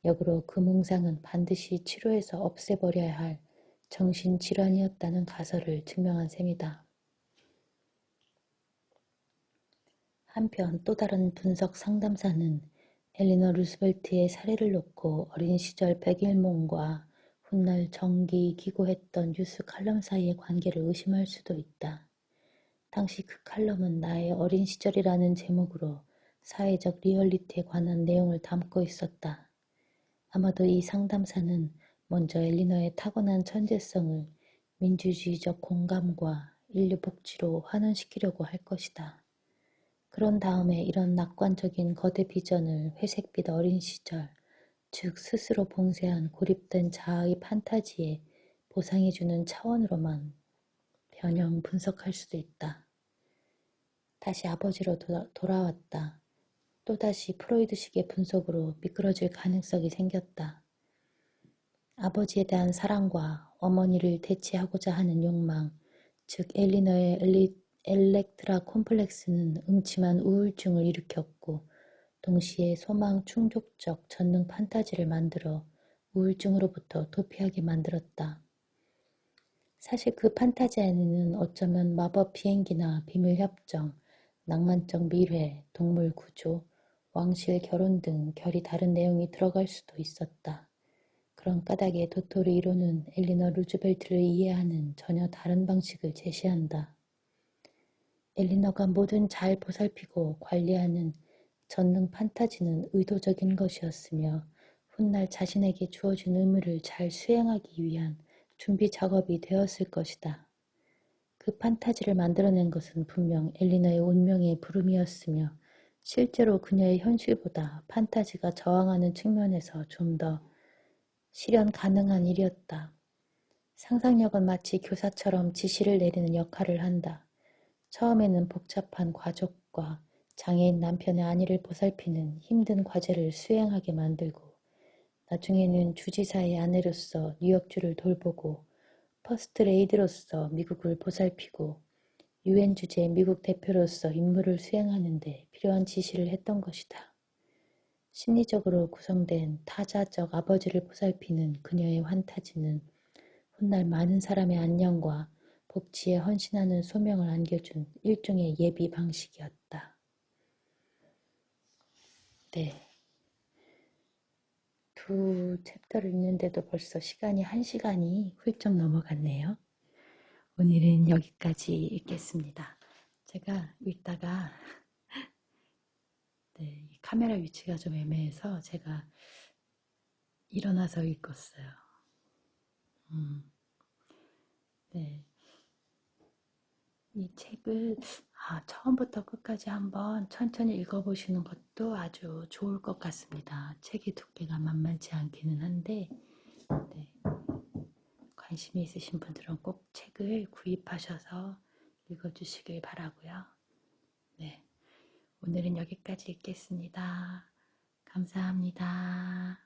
역으로 그 몽상은 반드시 치료해서 없애버려야 할 정신질환이었다는 가설을 증명한 셈이다. 한편 또 다른 분석 상담사는 엘리너 루스벨트의 사례를 놓고 어린 시절 백일몽과 훗날 정기기고했던 뉴스 칼럼 사이의 관계를 의심할 수도 있다. 당시 그 칼럼은 나의 어린 시절이라는 제목으로 사회적 리얼리티에 관한 내용을 담고 있었다. 아마도 이 상담사는 먼저 엘리너의 타고난 천재성을 민주주의적 공감과 인류 복지로 환원시키려고 할 것이다. 그런 다음에 이런 낙관적인 거대 비전을 회색빛 어린 시절, 즉 스스로 봉쇄한 고립된 자아의 판타지에 보상해주는 차원으로만 변형 분석할 수도 있다. 다시 아버지로 돌아왔다. 또다시 프로이드식의 분석으로 미끄러질 가능성이 생겼다. 아버지에 대한 사랑과 어머니를 대체하고자 하는 욕망, 즉 엘리너의 엘렉트라 콤플렉스는 음침한 우울증을 일으켰고 동시에 소망 충족적 전능 판타지를 만들어 우울증으로부터 도피하게 만들었다. 사실 그 판타지 안에는 어쩌면 마법 비행기나 비밀 협정, 낭만적 미래, 동물 구조, 왕실 결혼 등 결이 다른 내용이 들어갈 수도 있었다. 그런 까닭에 도토리 1호는 엘리너 루즈벨트를 이해하는 전혀 다른 방식을 제시한다. 엘리너가 뭐든 잘 보살피고 관리하는 전능 판타지는 의도적인 것이었으며 훗날 자신에게 주어진 의무를 잘 수행하기 위한 준비 작업이 되었을 것이다. 그 판타지를 만들어낸 것은 분명 엘리너의 운명의 부름이었으며 실제로 그녀의 현실보다 판타지가 저항하는 측면에서 좀 더 실현 가능한 일이었다. 상상력은 마치 교사처럼 지시를 내리는 역할을 한다. 처음에는 복잡한 가족과 장애인 남편의 안위를 보살피는 힘든 과제를 수행하게 만들고 나중에는 주지사의 아내로서 뉴욕주를 돌보고 퍼스트 레이드로서 미국을 보살피고 유엔 주재 미국 대표로서 임무를 수행하는 데 필요한 지시를 했던 것이다. 심리적으로 구성된 타자적 아버지를 보살피는 그녀의 환타지는 훗날 많은 사람의 안녕과 복지에 헌신하는 소명을 안겨준 일종의 예비 방식이었다. 네. 두 챕터를 읽는데도 벌써 시간이 1시간이 훌쩍 넘어갔네요. 오늘은 여기까지 읽겠습니다. 제가 읽다가 네, 이 카메라 위치가 좀 애매해서 제가 일어나서 읽었어요. 네, 이 책을 처음부터 끝까지 한번 천천히 읽어보시는 것도 아주 좋을 것 같습니다. 책의 두께가 만만치 않기는 한데 네, 관심이 있으신 분들은 꼭 책을 구입하셔서 읽어주시길 바라고요. 네, 오늘은 여기까지 읽겠습니다. 감사합니다.